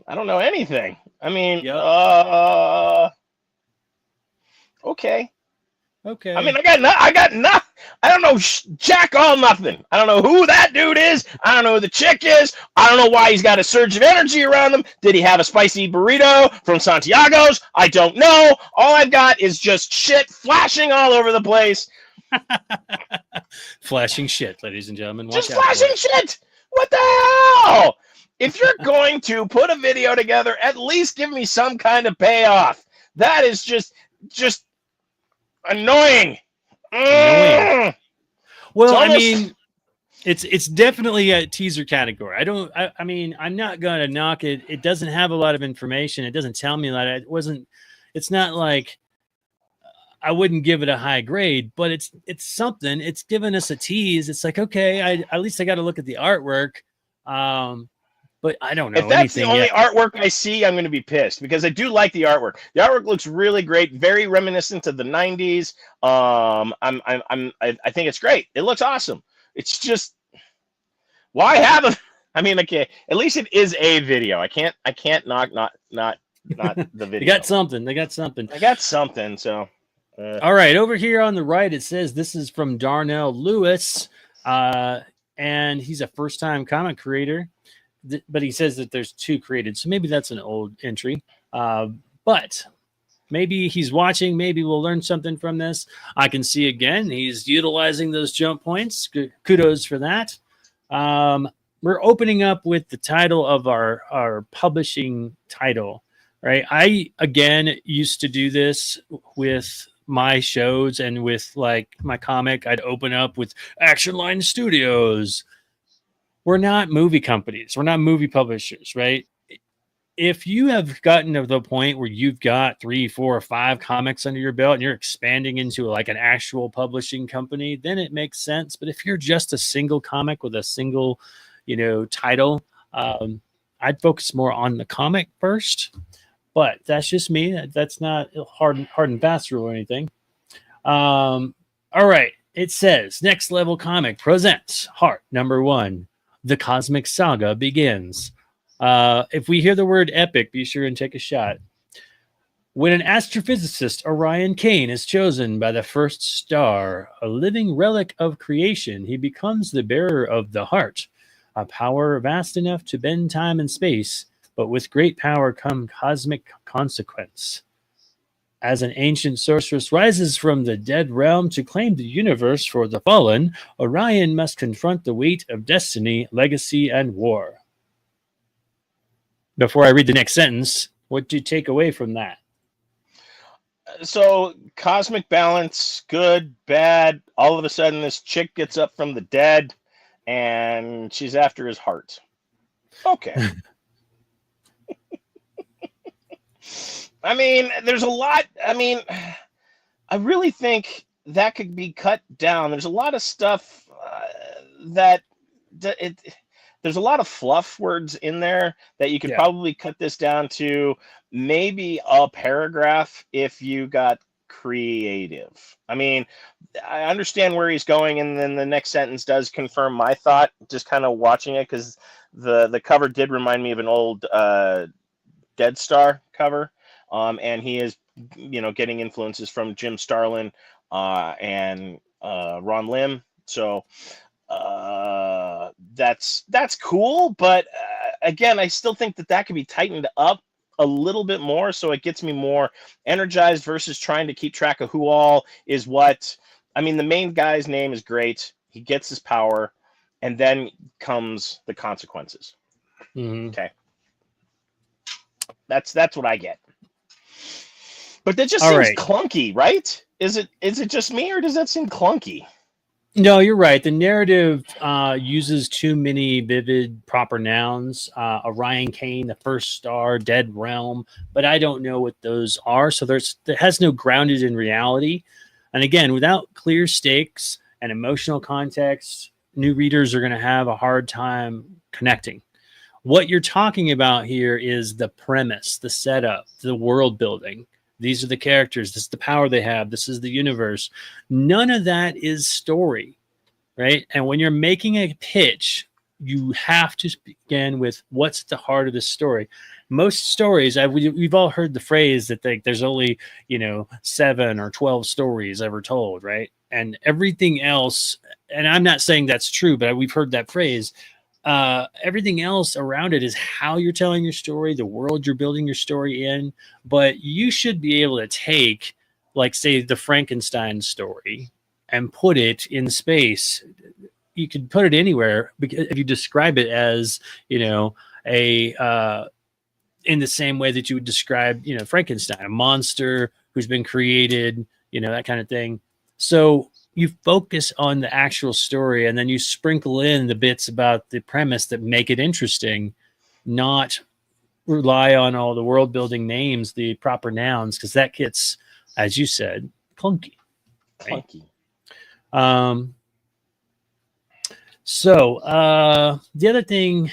I don't know anything. I mean, Yep. Okay. Okay. I mean, I got nothing. I don't know jack all nothing. I don't know who that dude is. I don't know who the chick is. I don't know why he's got a surge of energy around him. Did he have a spicy burrito from Santiago's? I don't know. All I've got is just shit flashing all over the place. Flashing shit, ladies and gentlemen. Just flashing shit. What the hell? If you're going to put a video together, at least give me some kind of payoff. That is just annoying. Well, almost... I mean, it's definitely a teaser category. I mean, I'm not gonna knock it. It doesn't have a lot of information. It doesn't tell me that it's not like I wouldn't give it a high grade, but it's something. It's given us a tease. It's like, okay, at least I got to look at the artwork. But I don't know. If that's the only artwork I see, I'm going to be pissed because I do like the artwork. The artwork looks really great, very reminiscent of the '90s. I think it's great. It looks awesome. It's just why have a? I mean, okay, at least it is a video. I can't knock not the video. They got something. I got something. So. All right, over here on the right, it says this is from Darnell Lewis, and he's a first-time comic creator. But he says that there's 2 created, so maybe that's an old entry. But maybe he's watching. Maybe we'll learn something from this. I can see again he's utilizing those jump points. Kudos for that. We're opening up with the title of our publishing title, right? I again used to do this with my shows and with like my comic. I'd open up with Action Line Studios. We're not movie companies. We're not movie publishers, right? If you have gotten to the point where you've got 3, 4, or 5 comics under your belt and you're expanding into like an actual publishing company, then it makes sense. But if you're just a single comic with a single, title, I'd focus more on the comic first. But that's just me. That's not hard and fast rule or anything. All right. It says Next Level Comic presents Heart number 1. The Cosmic Saga begins. If we hear the word epic, be sure and take a shot. When an astrophysicist, Orion Kane, is chosen by the first star, a living relic of creation, he becomes the bearer of the heart, a power vast enough to bend time and space, but with great power come cosmic consequence. As an ancient sorceress rises from the dead realm to claim the universe for the fallen, Orion must confront the weight of destiny, legacy, and war. Before I read the next sentence, what do you take away from that? So, cosmic balance, good, bad. All of a sudden, this chick gets up from the dead, and she's after his heart. Okay. I mean, there's a lot. I mean, I really think that could be cut down. There's a lot of stuff there's a lot of fluff words in there that you could probably cut this down to maybe a paragraph if you got creative. I mean, I understand where he's going, and then the next sentence does confirm my thought, just kind of watching it, because the cover did remind me of an old Dead Star cover, and he is, getting influences from Jim Starlin and Ron Lim. So that's cool, but again, I still think that could be tightened up a little bit more, so it gets me more energized versus trying to keep track of who all is what. I mean, the main guy's name is great. He gets his power, and then comes the consequences. Mm-hmm. Okay. That's what I get. But that just All seems right. clunky, right? Is it just me, or does that seem clunky? No, you're right. The narrative uses too many vivid proper nouns. Orion Kane, the first star, dead realm, but I don't know what those are. So it has no grounded in reality. And again, without clear stakes and emotional context, new readers are going to have a hard time connecting. What you're talking about here is the premise, the setup, the world building. These are the characters. This is the power they have. This is the universe. None of that is story, right? And when you're making a pitch, you have to begin with what's at the heart of the story. Most stories, we've all heard the phrase that there's only 7 or 12 stories ever told, right? And everything else, and I'm not saying that's true, but we've heard that phrase. Everything else around it is how you're telling your story, the world you're building your story in. But you should be able to take, like, say, the Frankenstein story and put it in space. You can put it anywhere, because if you describe it as, in the same way that you would describe, Frankenstein, a monster who's been created, that kind of thing. So you focus on the actual story, and then you sprinkle in the bits about the premise that make it interesting, not rely on all the world building names, the proper nouns, because that gets, as you said, clunky. Right? Clunky. So the other thing,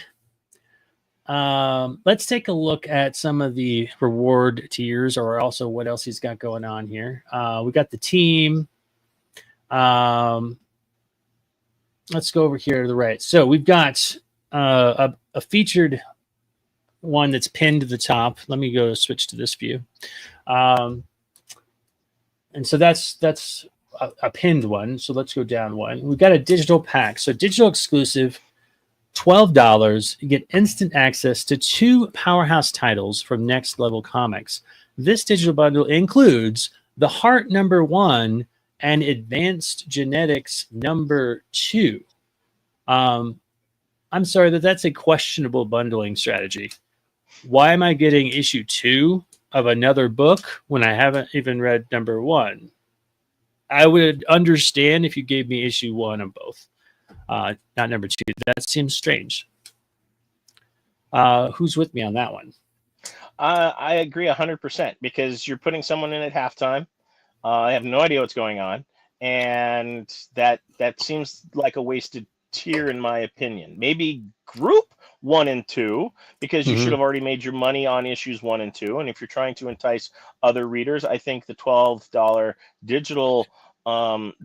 let's take a look at some of the reward tiers, or also what else he's got going on here. We got the team. Let's go over here to the right. So we've got a featured one that's pinned to the top. Let me go switch to this view. And so that's a pinned one. So let's go down one. We've got a digital pack. So digital exclusive, $12. You get instant access to 2 powerhouse titles from Next Level Comics. This digital bundle includes The Heart #1 and Advanced Genetics #2. I'm sorry, that's a questionable bundling strategy. Why am I getting issue 2 of another book when I haven't even read #1? I would understand if you gave me issue 1 of both, not #2. That seems strange. Who's with me on that one? I agree 100%, because you're putting someone in at halftime. I have no idea what's going on, and that seems like a wasted tier in my opinion. Maybe group 1 and 2, because you should have already made your money on issues 1 and 2. And if you're trying to entice other readers, I think the $12 digital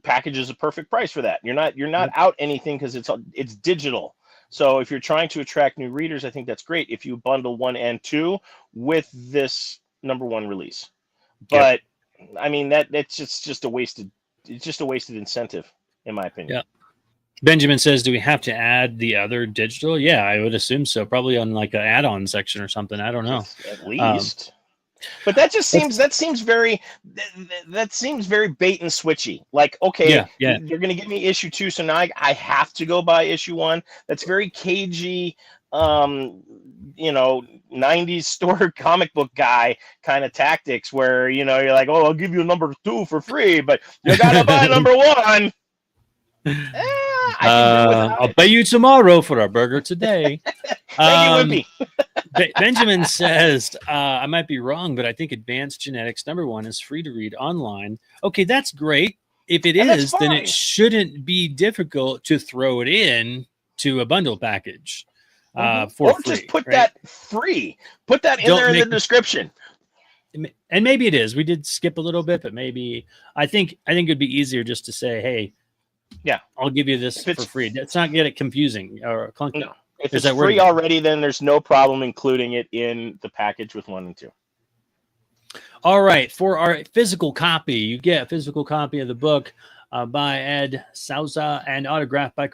package is a perfect price for that. You're not out anything, because it's digital. So if you're trying to attract new readers, I think that's great if you bundle 1 and 2 with this #1 release. But I mean, it's just a wasted incentive, in my opinion. Yeah. Benjamin says, do we have to add the other digital? Yeah, I would assume so. Probably on like an add-on section or something. I don't know. At least. But that seems very bait and switchy. Like, okay, you're going to give me issue 2, so now I have to go buy issue 1. That's very cagey, 90s store comic book guy kind of tactics, where you're like, oh, I'll give you #2 for free, but you gotta buy #1. I'll pay you tomorrow for a burger today. Thank you, Wimpy. Benjamin says, I might be wrong, but I think Advanced Genetics #1 is free to read online. Okay, that's great. If it is, then it shouldn't be difficult to throw it in to a bundle package. For or free, just put right? that free. Put that in there in the description. and maybe it is. We did skip a little bit, but maybe I think it'd be easier just to say, hey, Yeah, I'll give you this for free. Let's not get it confusing or clunky. no. If Is it's that word free again? already, then there's no problem including it in the package with 1 and 2. All right, for our physical copy, you get a physical copy of the book by Ed Souza and autographed by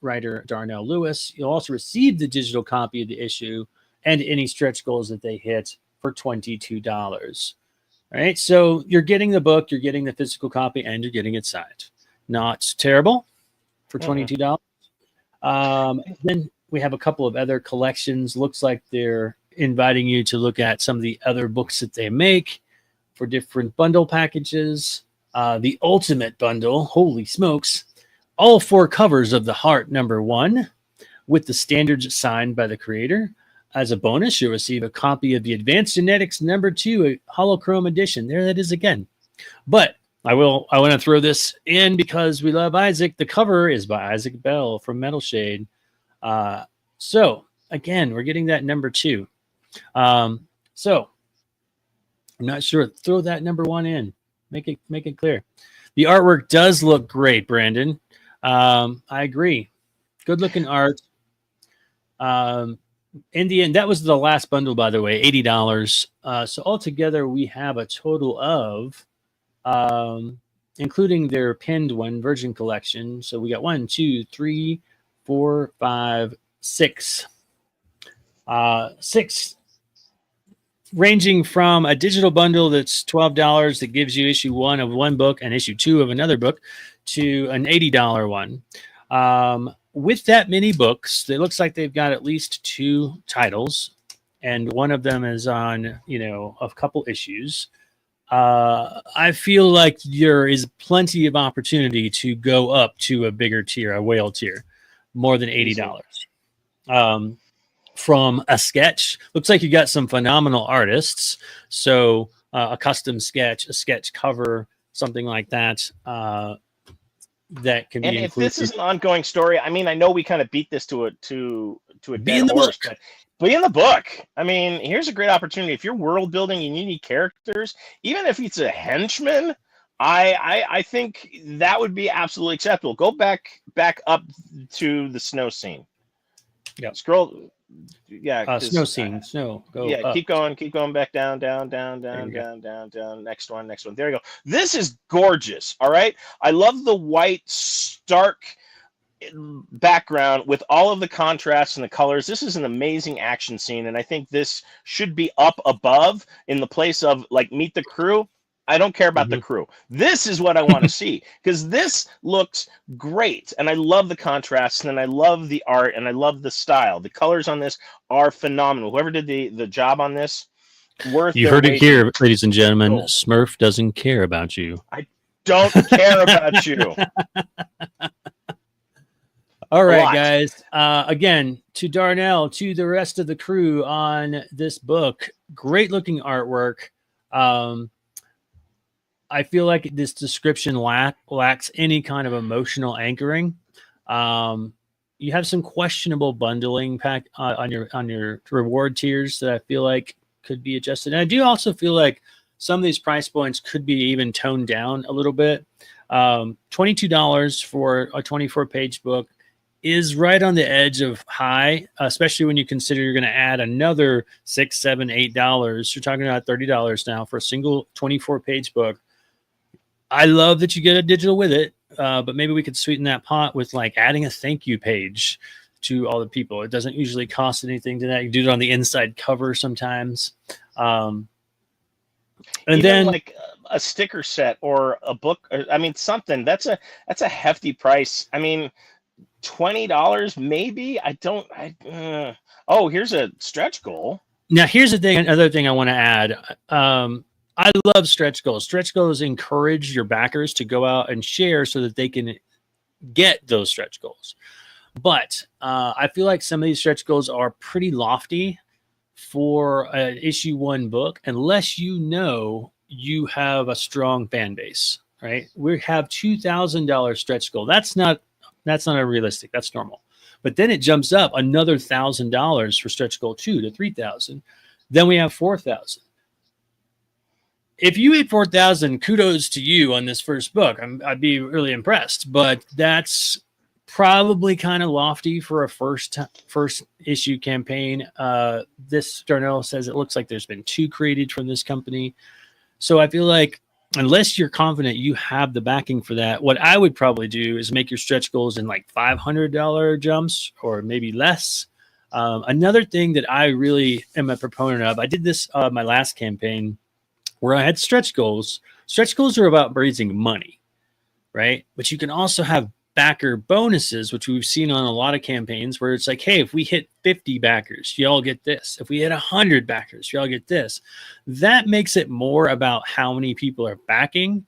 writer Darnell Lewis. You'll also receive the digital copy of the issue and any stretch goals that they hit for $22. All right, so you're getting the book, you're getting the physical copy, and you're getting it signed. Not terrible for $22. Then we have a couple of other collections. Looks like they're inviting you to look at some of the other books that they make for different bundle packages. The Ultimate Bundle, holy smokes, all 4 covers of The Heart #1 with the standards signed by the creator. As a bonus, you'll receive a copy of the Advanced Genetics #2, a holochrome edition. There that is again. But I want to throw this in because we love Isaac. The cover is by Isaac Bell from Metal Shade. So again, we're getting that #2. So I'm not sure. Throw that #1 in. Make it clear. The artwork does look great, Brandon. I agree. Good looking art. In the end, that was the last bundle, by the way, $80. So altogether, we have a total of, including their pinned one, Virgin Collection. So we got 1, 2, 3, 4, 5, 6. 6, ranging from a digital bundle that's $12 that gives you issue 1 of one book and issue 2 of another book to an $80 one. With that many books, it looks like they've got at least 2 titles, and one of them is on, a couple issues. I feel like there is plenty of opportunity to go up to a bigger tier, a whale tier, more than $80. From a sketch, looks like you got some phenomenal artists. So a custom sketch, a sketch cover, something like that. That can be And if included. this is an ongoing story, I mean, I know we kind of beat this to a dead horse, but be in the book. I mean, here's a great opportunity. If you're world building and you need characters, even if it's a henchman, I think that would be absolutely acceptable. Go back up to the snow scene. Yeah. Scroll. Yeah. Snow scene. Snow. Go. Yeah. Up. Keep going back down. Down. Next one. There you go. This is gorgeous. All right. I love the white stark background with all of the contrasts and the colors. This is an amazing action scene, and I think this should be up above in the place of like Meet the Crew. I don't care about the crew. This is what I want to see, because this looks great, and I love the contrast, and I love the art, and I love the style. The colors on this are phenomenal. Whoever did the job on this, worth. You heard it here, ladies and gentlemen. Cool. Smurf doesn't care about you. I don't care about you. All right, guys. Again, to Darnell, to the rest of the crew on this book, great looking artwork. I feel like this description lacks any kind of emotional anchoring. You have some questionable bundling on your reward tiers that I feel like could be adjusted. And I do also feel like some of these price points could be even toned down a little bit. $22 for a 24-page book is right on the edge of high, especially when you consider you're going to add another $6, $7, $8. You're talking about $30 now for a single 24-page book. I love that you get a digital with it, but maybe we could sweeten that pot with like adding a thank you page to all the people. It doesn't usually cost anything to that. You do it on the inside cover sometimes. And even then like a sticker set or a book. I mean, something that's a hefty price. I mean, $20 maybe. Oh, here's a stretch goal. Now here's the thing. Another thing I want to add. I love stretch goals. Stretch goals encourage your backers to go out and share so that they can get those stretch goals. But I feel like some of these stretch goals are pretty lofty for an issue 1 book, unless you have a strong fan base, right? We have $2,000 stretch goal. That's not a realistic. That's normal. But then it jumps up another $1,000 for stretch goal 2 to $3,000. Then we have $4,000. if you hit 4,000, kudos to you on this first book. I'd be really impressed, but that's probably kind of lofty for a first issue campaign. This journal says it looks like there's been 2 created from this company. So I feel like unless you're confident you have the backing for that, what I would probably do is make your stretch goals in like $500 jumps or maybe less. Another thing that I really am a proponent of, I did this my last campaign where I had stretch goals. Stretch goals are about raising money, right? But you can also have backer bonuses, which we've seen on a lot of campaigns where it's like, hey, if we hit 50 backers, y'all get this. If we hit 100 backers, y'all get this. That makes it more about how many people are backing,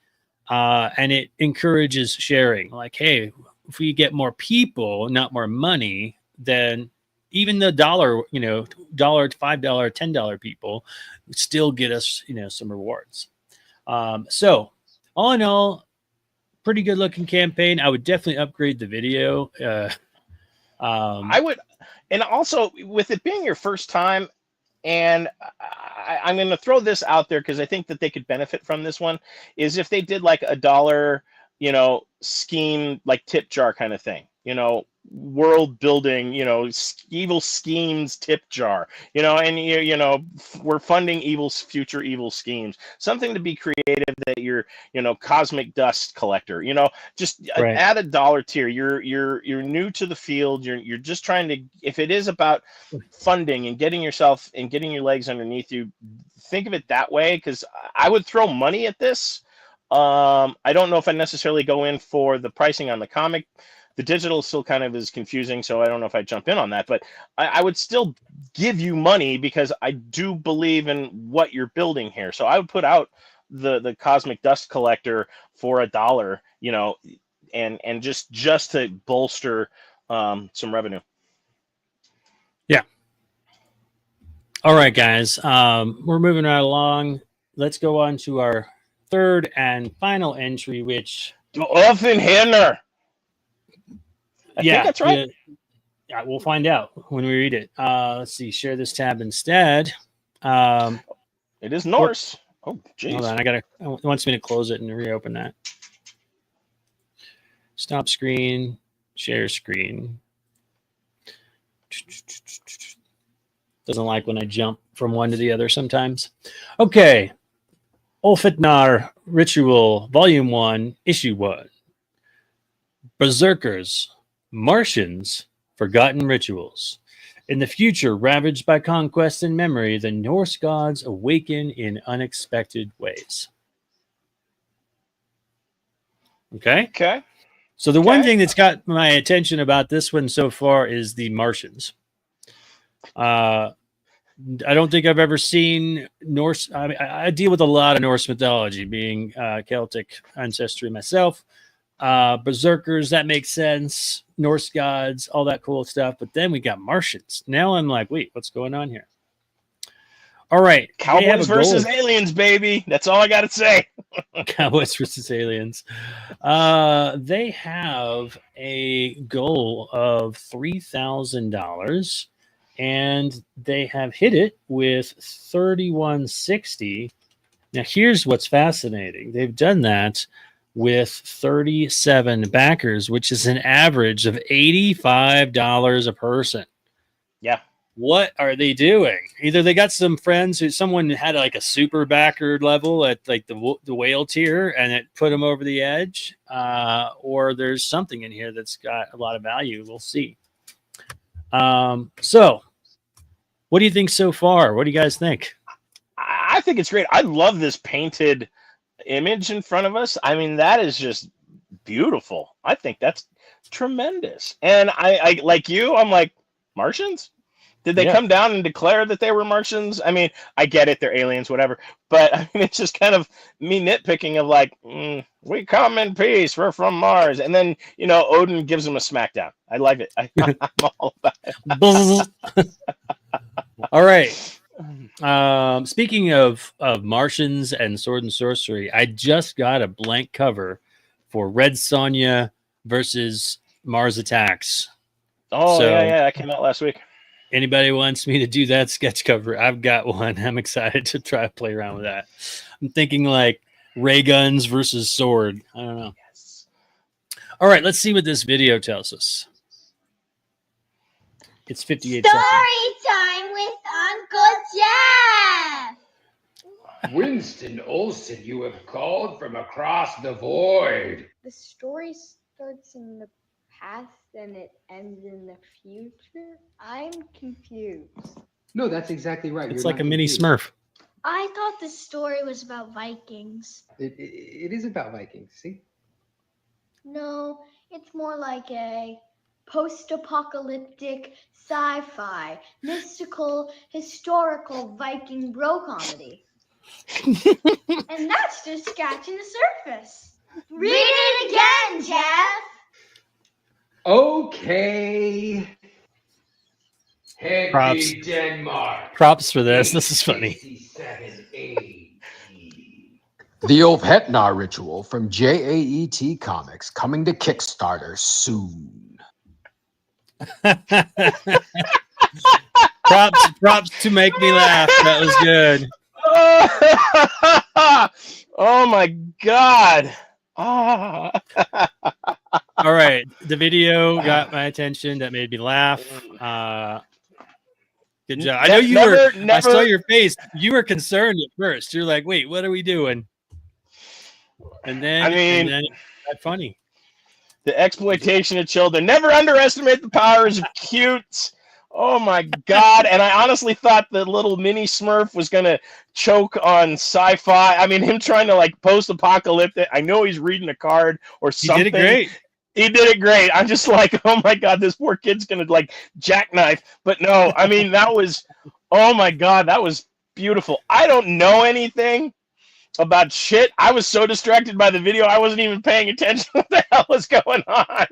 and it encourages sharing. Like, hey, if we get more people, not more money, then even the $1, $5, $10 people still get us, some rewards. So all in all, pretty good looking campaign. I would definitely upgrade the video. I would, and also with it being your first time, and I'm going to throw this out there because I think that they could benefit from this one, is if they did like a $1, scheme, like tip jar kind of thing, world building, evil schemes tip jar, and we're funding future evil schemes, something to be creative, that you're, cosmic dust collector, just Right. add a $1 tier. You're new to the field. You're just trying to, if it is about funding and getting yourself and getting your legs underneath you, think of it that way. Because I would throw money at this. I don't know if I necessarily go in for the pricing on the comic. The digital still kind of is confusing, so I don't know if I jump in on that. But I would still give you money because I do believe in what you're building here. So I would put out the Cosmic Dust Collector for $1, and just to bolster some revenue. Yeah. All right, guys. We're moving right along. Let's go on to our third and final entry, which Orphan Henner. I think that's right. Yeah, we'll find out when we read it. Let's see. Share this tab instead. It is Norse. Oh, geez. Hold on. It wants me to close it and reopen that. Stop screen. Share screen. Doesn't like when I jump from one to the other sometimes. Okay. Ulfitnar Ritual, Volume 1, Issue 1. Berserkers, Martians, Forgotten Rituals. In the future, ravaged by conquest and memory, the Norse gods awaken in unexpected ways. Okay? Okay. So the one thing that's got my attention about this one so far is the Martians. I don't think I've ever seen Norse. I deal with a lot of Norse mythology, being Celtic ancestry myself. Berserkers, that makes sense. Norse gods, all that cool stuff. But then we got Martians. Now I'm like, wait, what's going on here? All right. Cowboys versus aliens, baby. That's all I got to say. Cowboys versus aliens. They have a goal of $3,000. And they have hit it with 3160. Now, here's what's fascinating. They've done that with 37 backers, which is an average of $85 a person. Yeah. What are they doing? Either they got some friends who someone had like a super backer level at like the whale tier and it put them over the edge, or there's something in here that's got a lot of value. We'll see. So what do you think so far? What do you guys think? I think it's great. I love this painted image in front of us. I mean, that is just beautiful. I think that's tremendous. And I like you, I'm like, Martians? Did they come down and declare that they were Martians? I mean, I get it, they're aliens, whatever. But I mean, it's just kind of me nitpicking of like, we come in peace, we're from Mars. And then, Odin gives them a smackdown. I like it. I'm all about it. All right. Speaking of Martians and sword and sorcery, I just got a blank cover for Red Sonja versus Mars Attacks. Oh, yeah, that came out last week. Anybody wants me to do that sketch cover, I've got one. I'm excited to try to play around with that. I'm thinking like ray guns versus sword. I don't know. Yes. All right, let's see what this video tells us. It's 58 Story seconds. time with Uncle Jeff. Winston Olsen, you have called from across the void. The story starts in the past and it ends in the future? I'm confused. No, that's exactly right. It's You're like not a mini confused. Smurf. I thought the story was about Vikings. It is about Vikings, see? No, it's more like a post-apocalyptic sci-fi, mystical, historical Viking bro comedy. And that's just scratching the surface. Read it again, Jeff. Okay. Heavy Props. Denmark. Props for this. This is funny. 67 AD. The Opetnar ritual from JAET Comics coming to Kickstarter soon. props to make me laugh. That was good. Oh my God. Ah. All right. The video got my attention. That made me laugh. Good job. I know you were. I saw your face. You were concerned at first. You're like, "Wait, what are we doing?" And then, and then it got funny. The exploitation of children. Never underestimate the powers of cute. Oh my God. And I honestly thought the little mini Smurf was going to choke on sci-fi. I mean, him trying to like post-apocalyptic. I know he's reading a card or something. He did it great. He did it great. I'm just like, oh my God, this poor kid's going to like jackknife. But no, I mean, that was, oh my God, that was beautiful. I don't know anything about shit. I was so distracted by the video, I wasn't even paying attention to what the hell was going on.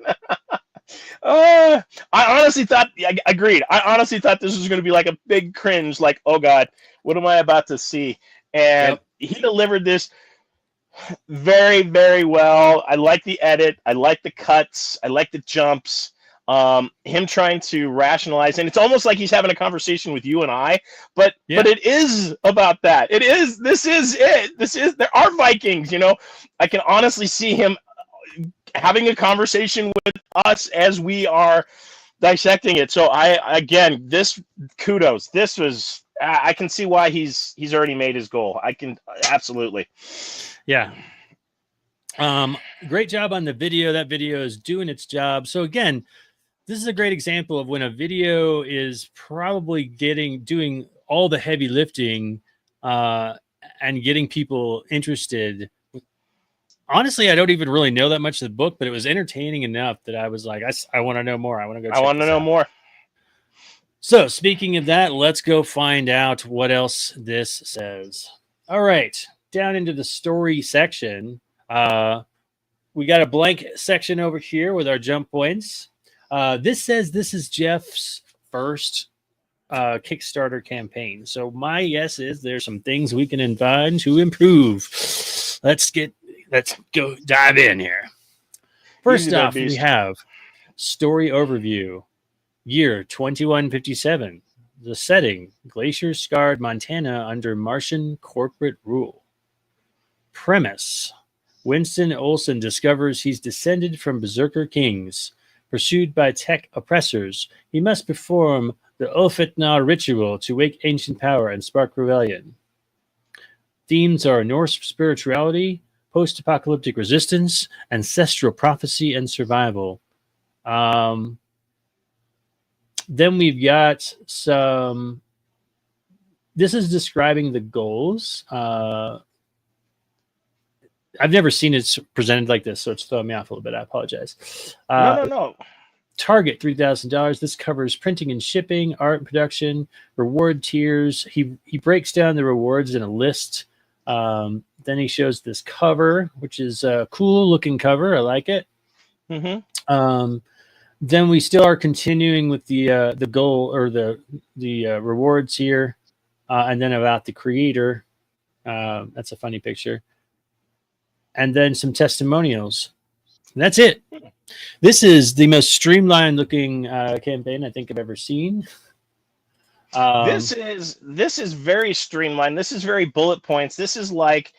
I honestly thought, I agreed. I honestly thought this was going to be like a big cringe, like, oh God, what am I about to see? And he delivered this very, very well. I like the edit. I like the cuts. I like the jumps. Him trying to rationalize, and it's almost like he's having a conversation with you and I, but it is about that. It is, this is it. There are Vikings, you know. I can honestly see him having a conversation with us as we are dissecting it. So kudos. This was, I can see why he's already made his goal. I can absolutely. Yeah. Great job on the video. That video is doing its job. So again, this is a great example of when a video is probably doing all the heavy lifting and getting people interested. Honestly, I don't even really know that much of the book, but it was entertaining enough that I was like, I want to know more. I want to go. I want to know more. So speaking of that, let's go find out what else this says. All right, down into the story section. We got a blank section over here with our jump points. This says this is Jeff's first Kickstarter campaign. So my guess is there's some things we can find to improve. Let's go dive in here. First off, we have story overview. Year 2157. The setting, glacier-scarred Montana under Martian corporate rule. Premise, Winston Olsen discovers he's descended from berserker kings. Pursued by tech oppressors, he must perform the Ulfetnar ritual to wake ancient power and spark rebellion. Themes are Norse spirituality, post-apocalyptic resistance, ancestral prophecy, and survival. Then we've got some... This is describing the goals. I've never seen it presented like this, so it's throwing me off a little bit. I apologize. No. Target $3,000. This covers printing and shipping, art and production, reward tiers. He breaks down the rewards in a list. Then he shows this cover, which is a cool looking cover. I like it. Mm-hmm. Then we still are continuing with the goal or the rewards here, and then about the creator. That's a funny picture. And then some testimonials. And that's it. This is the most streamlined looking campaign I think I've ever seen. This is very streamlined. This is very bullet points. This is like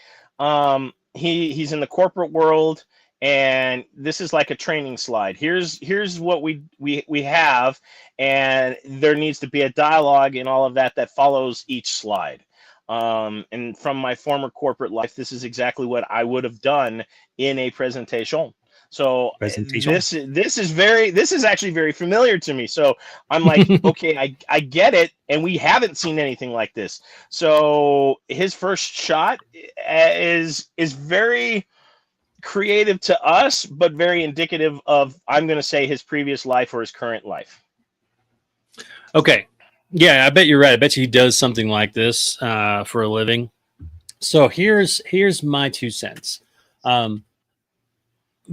he's in the corporate world, and this is like a training slide. Here's what we have, and there needs to be a dialogue and all of that follows each slide. And from my former corporate life, this is exactly what I would have done in a presentation. So this is actually very familiar to me. So I'm like, okay, I get it, and we haven't seen anything like this. So his first shot is very creative to us, but very indicative of, I'm going to say, his previous life or his current life. Okay. Yeah, I bet you're right. I bet you he does something like this for a living. So here's my 2 cents.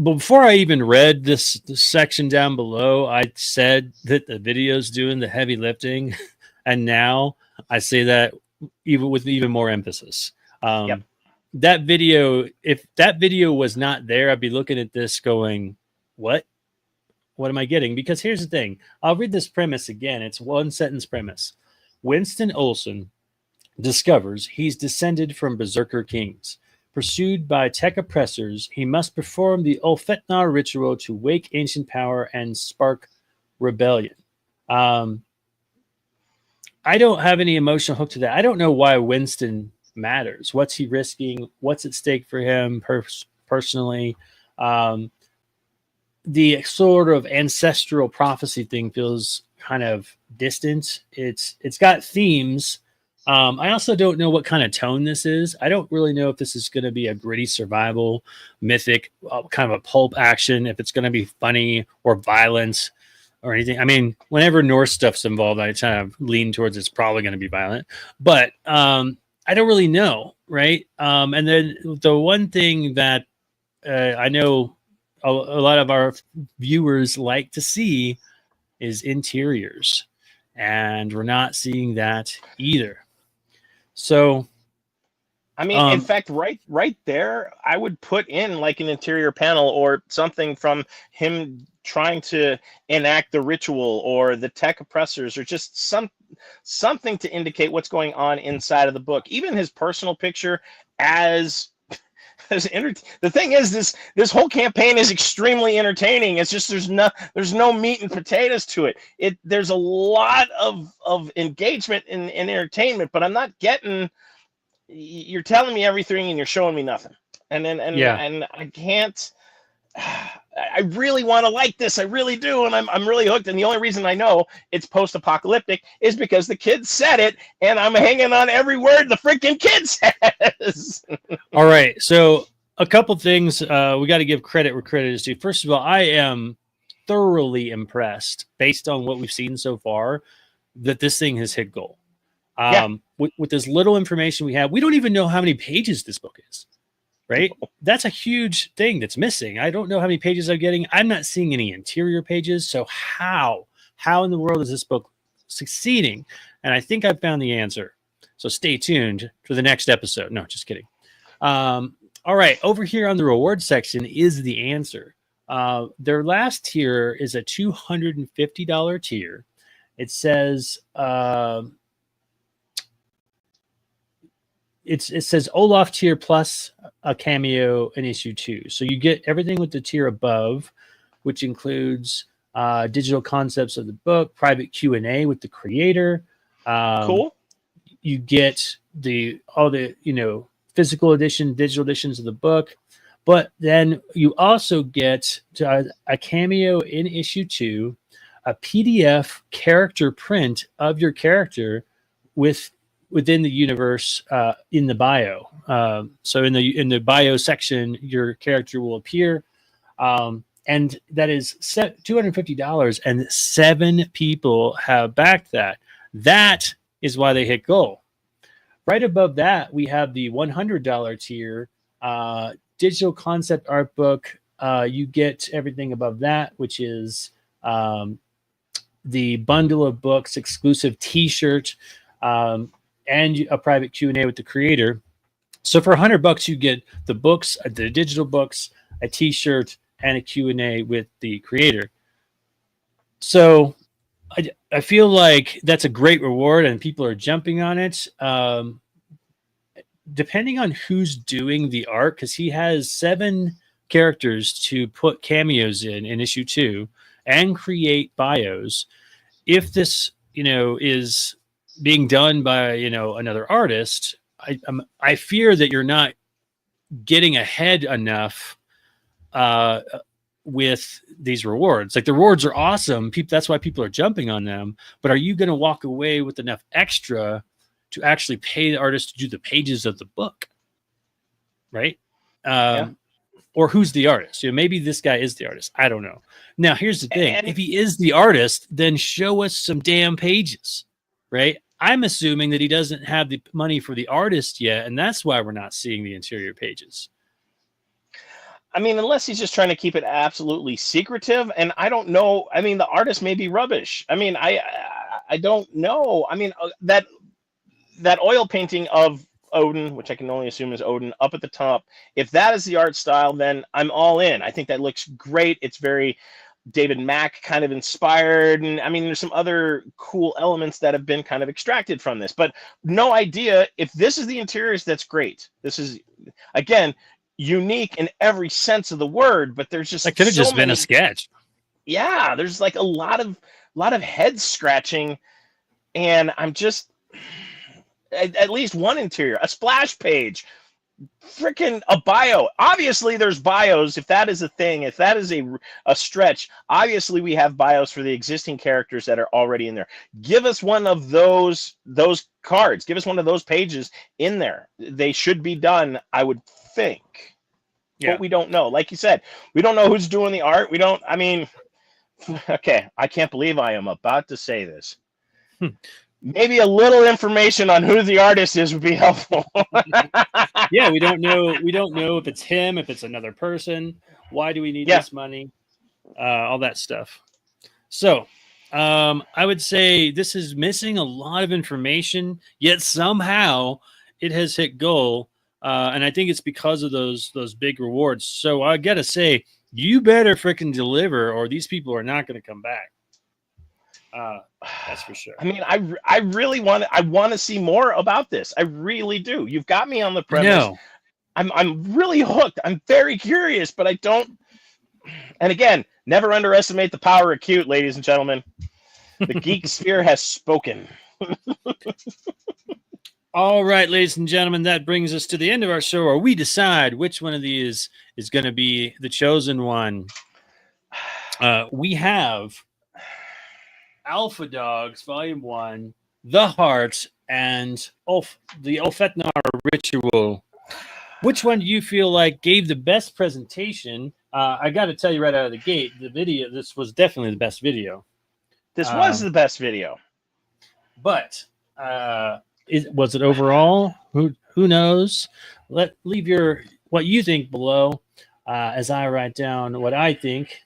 Before I even read this section down below, I said that the video's doing the heavy lifting, and now I say that even more emphasis. Yep. That video, if that video was not there, I'd be looking at this going, what? What am I getting? Because here's the thing. I'll read this premise again. It's 1-sentence premise. Winston Olson discovers he's descended from berserker kings. Pursued by tech oppressors, he must perform the Ulfetnar ritual to wake ancient power and spark rebellion. I don't have any emotional hook to that. I don't know why Winston matters. What's he risking? What's at stake for him personally? The sort of ancestral prophecy thing feels kind of distant. It's got themes. I also don't know what kind of tone this is. I don't really know if this is going to be a gritty survival, mythic, kind of a pulp action, if it's going to be funny or violent or anything. I mean, whenever Norse stuff's involved, I kind of lean towards it's probably going to be violent. But I don't really know, right? And then the one thing that I know a lot of our viewers like to see is interiors. And we're not seeing that either. So, I mean, in fact, right there, I would put in like an interior panel or something from him trying to enact the ritual, or the tech oppressors, or just something to indicate what's going on inside of the book. Even his personal picture the thing is, this whole campaign is extremely entertaining. It's just there's no meat and potatoes to it. There's a lot of engagement and entertainment, but I'm not getting. You're telling me everything and you're showing me nothing. And I can't. I really want to like this. I really do, and I'm really hooked. And the only reason I know it's post-apocalyptic is because the kid said it, and I'm hanging on every word the freaking kid says. All right, so a couple things we got to give credit where credit is due. First of all, I am thoroughly impressed, based on what we've seen so far, that this thing has hit goal. With as little information we have, we don't even know how many pages this book is. Right? That's a huge thing that's missing. I don't know how many pages I'm getting. I'm not seeing any interior pages. So how in the world is this book succeeding? And I think I've found the answer. So stay tuned for the next episode. No, just kidding. All right. Over here on the reward section is the answer. Their last tier is a $250 tier. It says, it says Olaf tier plus a cameo in issue 2. So you get everything with the tier above, which includes digital concepts of the book, private Q&A with the creator. Cool. You get all the physical edition, digital editions of the book, but then you also get a cameo in issue 2, a PDF character print of your character within the universe in the bio. So in the bio section, your character will appear. And that is $250, and 7 people have backed that. That is why they hit goal. Right above that, we have the $100 tier, digital concept art book. You get everything above that, which is the bundle of books, exclusive T-shirt, and a private Q&A with the creator. So for $100, you get the books, the digital books, a T-shirt, and a Q&A with the creator. So I feel like that's a great reward and people are jumping on it. Depending on who's doing the art, because he has 7 characters to put cameos in issue 2 and create bios. If this, is being done by, another artist, I fear that you're not getting ahead enough with these rewards. Like the rewards are awesome. That's why people are jumping on them. But are you going to walk away with enough extra to actually pay the artist to do the pages of the book? Right. Or who's the artist? Maybe this guy is the artist. I don't know. Now, here's the thing. If he is the artist, then show us some damn pages, right? I'm assuming that he doesn't have the money for the artist yet, and that's why we're not seeing the interior pages. I mean, unless he's just trying to keep it absolutely secretive, and I don't know. I mean, the artist may be rubbish. I mean, I don't know. I mean, that oil painting of Odin, which I can only assume is Odin, up at the top, if that is the art style, then I'm all in. I think that looks great. It's very David Mack kind of inspired, and I mean, there's some other cool elements that have been kind of extracted from this, but no idea if this is the interiors. That's great. This is, again, unique in every sense of the word, but there's just, that could have just been a sketch. Yeah, there's like a lot of head scratching, and I'm just, at least one interior, a splash page, freaking a bio. Obviously there's bios. If that is a thing, if that is a stretch, obviously we have bios for the existing characters that are already in there. Give us one of those cards. Give us one of those pages in there. They should be done, I would think. Yeah. But we don't know. Like you said, we don't know who's doing the art. Okay, I can't believe I am about to say this. Maybe a little information on who the artist is would be helpful. Yeah, we don't know. We don't know if it's him, if it's another person. Why do we need this money? All that stuff. So I would say this is missing a lot of information, yet somehow it has hit goal. And I think it's because of those big rewards. So I got to say, you better freaking deliver or these people are not going to come back. That's for sure. I mean, I really want to see more about this. I really do. You've got me on the premise. No. I'm really hooked. I'm very curious, but I don't. And again, never underestimate the power of cute, ladies and gentlemen. The Geek Sphere has spoken. All right, ladies and gentlemen, that brings us to the end of our show, where we decide which one of these is going to be the chosen one. We have Alpha Dogs, Volume 1, The Heart, and the Ulfetnar Ritual. Which one do you feel like gave the best presentation? I got to tell you right out of the gate, this was definitely the best video. This was the best video. But was it overall? Who knows? Leave what you think below as I write down what I think.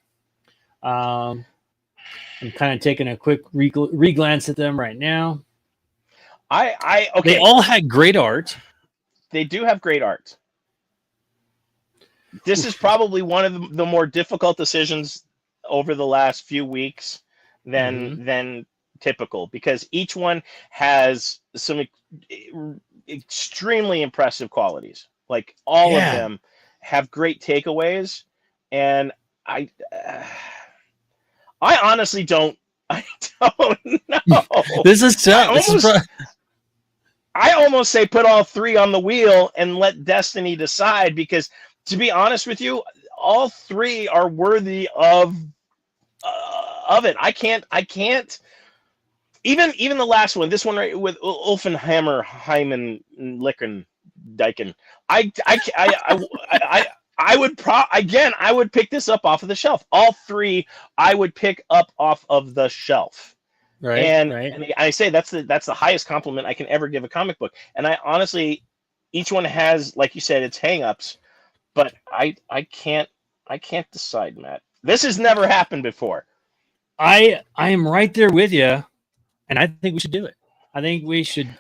I'm kind of taking a quick re-glance at them right now. Okay. They all had great art. They do have great art. This is probably one of the more difficult decisions over the last few weeks than typical, because each one has some extremely impressive qualities. Like all of them have great takeaways, and I honestly don't. I don't know. This is tough. I almost say put all three on the wheel and let destiny decide, because to be honest with you, all three are worthy of it. I can't. Even the last one, this one right with Ulfenhammer, Hyman, Licken, Dyken. I would pick this up off of the shelf. All three I would pick up off of the shelf. Right. And I say that's the highest compliment I can ever give a comic book. And I honestly, each one has, like you said, its hang-ups, but I can't decide, Matt. This has never happened before. I am right there with you, and I think we should do it. I think we should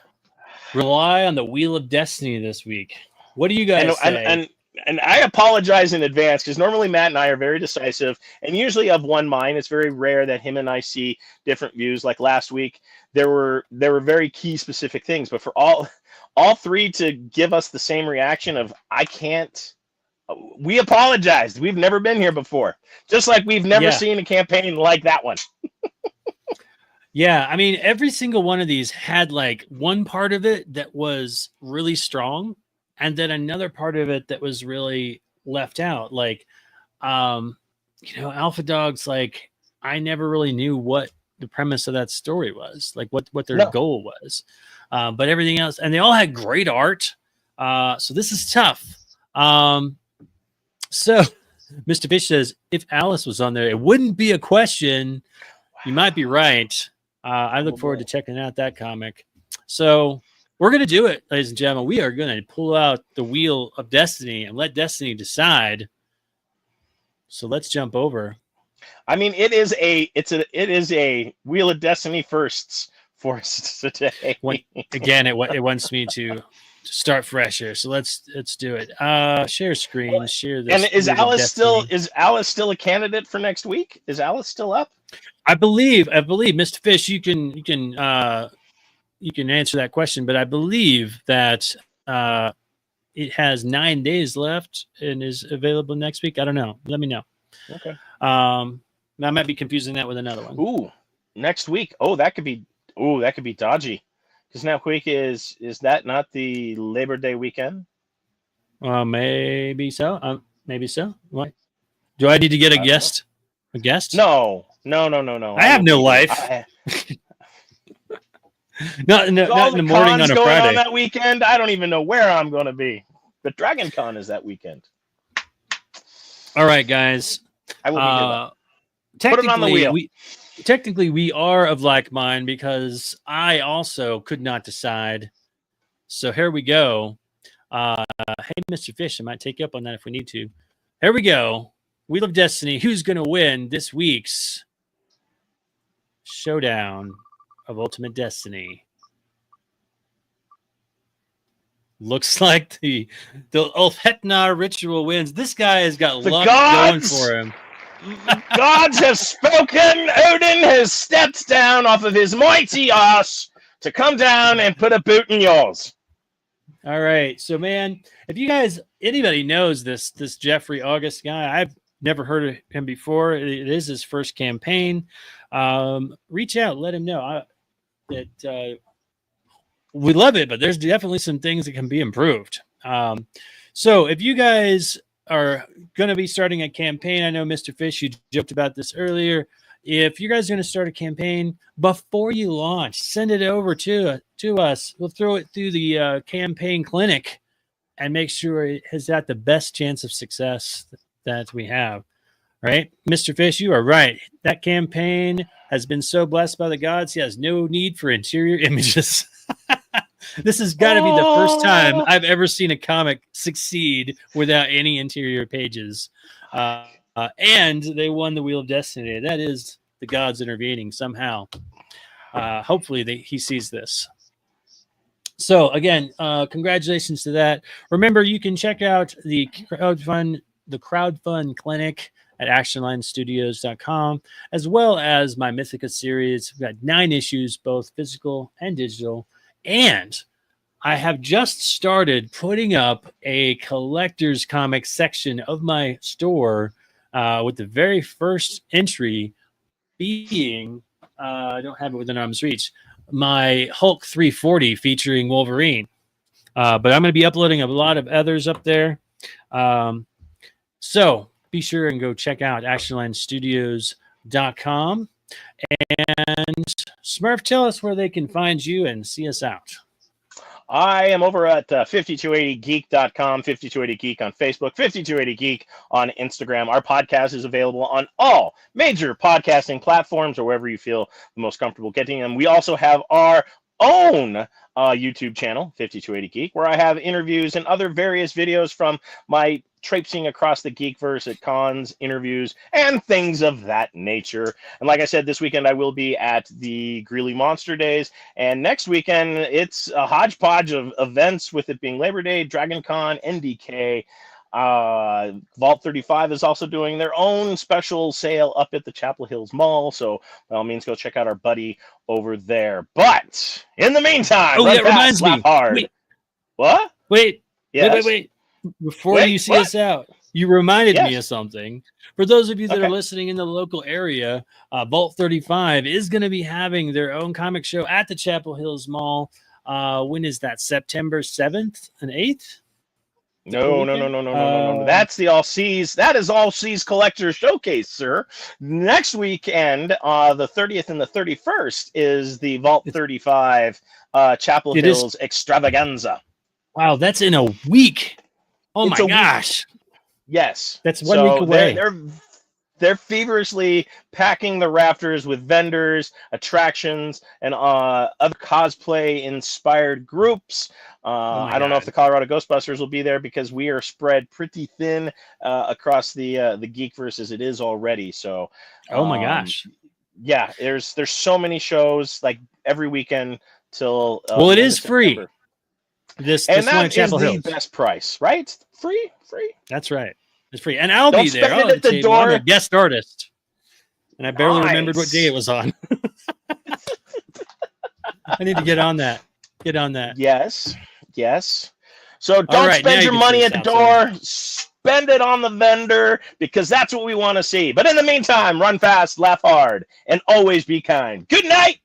rely on the Wheel of Destiny this week. What do you guys say? And I apologize in advance because normally Matt and I are very decisive and usually of one mind. It's very rare that him and I see different views. Like last week, there were very key specific things, but for all three to give us the same reaction of I can't. We apologized. We've never been here before, just like we've never seen a campaign like that one. Yeah, I mean, every single one of these had like one part of it that was really strong, and then another part of it that was really left out. Like, Alpha Dog's like, I never really knew what the premise of that story was, like what their goal was. But everything else, and they all had great art. So this is tough. So Mr. Fish says, if Alice was on there, it wouldn't be a question. You might be right. I look forward to checking out that comic. So we're going to do it, ladies and gentlemen. We are going to pull out the Wheel of Destiny and let Destiny decide. So let's jump over. I mean, it is a Wheel of Destiny firsts for us today. Again, it wants me to start fresh here. So let's do it. Share screen, share this. And is Alice still a candidate for next week? Is Alice still up? I believe, Mr. Fish, you can answer that question, but I believe that it has 9 days left and is available next week. I don't know. Let me know. Okay. I might be confusing that with another one. Ooh, next week. Oh, that could be dodgy. Because now week is that not the Labor Day weekend? Maybe so. Maybe so. What? Do I need to get a guest? A guest? No. I have no life. Not in the morning on a Friday. On that weekend, I don't even know where I'm going to be. The Dragon Con is that weekend. All right, guys. I will be there. Put it on the wheel. Technically, we are of like mind because I also could not decide. So here we go. Hey, Mr. Fish, I might take you up on that if we need to. Here we go. Wheel of Destiny. Who's going to win this week's Showdown of Ultimate Destiny? Looks like the Ulfhetnar ritual wins. This guy has got luck going for him. Gods have spoken. Odin has stepped down off of his mighty ass to come down and put a boot in yours. All right. So, man, if you guys, anybody knows this Jeffrey August guy, I've never heard of him before. It is his first campaign. Reach out. Let him know that we love it, but there's definitely some things that can be improved. So if you guys are going to be starting a campaign, I know Mr. Fish, you joked about this earlier. If you guys are going to start a campaign, before you launch, send it over to us. We'll throw it through the campaign clinic and make sure it has got the best chance of success that we have. Right? Mr. Fish, you are right. That campaign has been so blessed by the gods, he has no need for interior images. This has got to be the first time I've ever seen a comic succeed without any interior pages. And they won the Wheel of Destiny. That is the gods intervening somehow. Hopefully he sees this. So again, congratulations to that. Remember, you can check out the crowdfund clinic at actionlinestudios.com, as well as my Mythica series. We've got 9 issues, both physical and digital. And I have just started putting up a collector's comic section of my store with the very first entry being, I don't have it within arm's reach, my Hulk 340 featuring Wolverine. But I'm going to be uploading a lot of others up there. So be sure and go check out actionlinestudios.com. And Smurf, tell us where they can find you and see us out. I am over at 5280geek.com, 5280geek on Facebook, 5280geek on Instagram. Our podcast is available on all major podcasting platforms or wherever you feel the most comfortable getting them. We also have our own YouTube channel, 5280geek, where I have interviews and other various videos from my traipsing across the Geekverse at cons, interviews, and things of that nature. And like I said, this weekend I will be at the Greeley Monster Days, and next weekend it's a hodgepodge of events, with it being Labor Day, Dragon Con, NDK, Vault 35 is also doing their own special sale up at the Chapel Hills Mall. So by all means, go check out our buddy over there. But in the meantime, Oh, run that fast, reminds me. laugh hard. Wait. What? Wait. Yes. Wait. Before Wait, you see what? us out, you reminded me Yes. of something. For those of you that Okay. are listening in the local area, Vault 35 is going to be having their own comic show at the Chapel Hills Mall. When is that? September 7th and 8th? No. That's the All Seas. That is All Seas Collector Showcase, sir. Next weekend, the 30th and the 31st, is the Vault 35 Chapel It is- Hills Extravaganza. Wow, that's in a week. Oh It's my a week. gosh. Yes, That's 1 week away. They're feverishly packing the rafters with vendors, attractions, and other cosplay-inspired groups. I don't know if the Colorado Ghostbusters will be there because we are spread pretty thin across the Geekverse as it is already. So, Oh my gosh. yeah, there's so many shows like every weekend till Well, it the end is of free. September. This And one that at is Chapel the Hills. best price, right? Free. That's right. It's free. And I'll Don't be there. spend it I'll have at the table. I'm door. a guest artist. And I barely remembered what Nice. day it was on. I need to get on that. Yes. So don't All right, now spend you your can money see at the us door. outside. Spend it on the vendor because that's what we want to see. But in the meantime, run fast, laugh hard, and always be kind. Good night.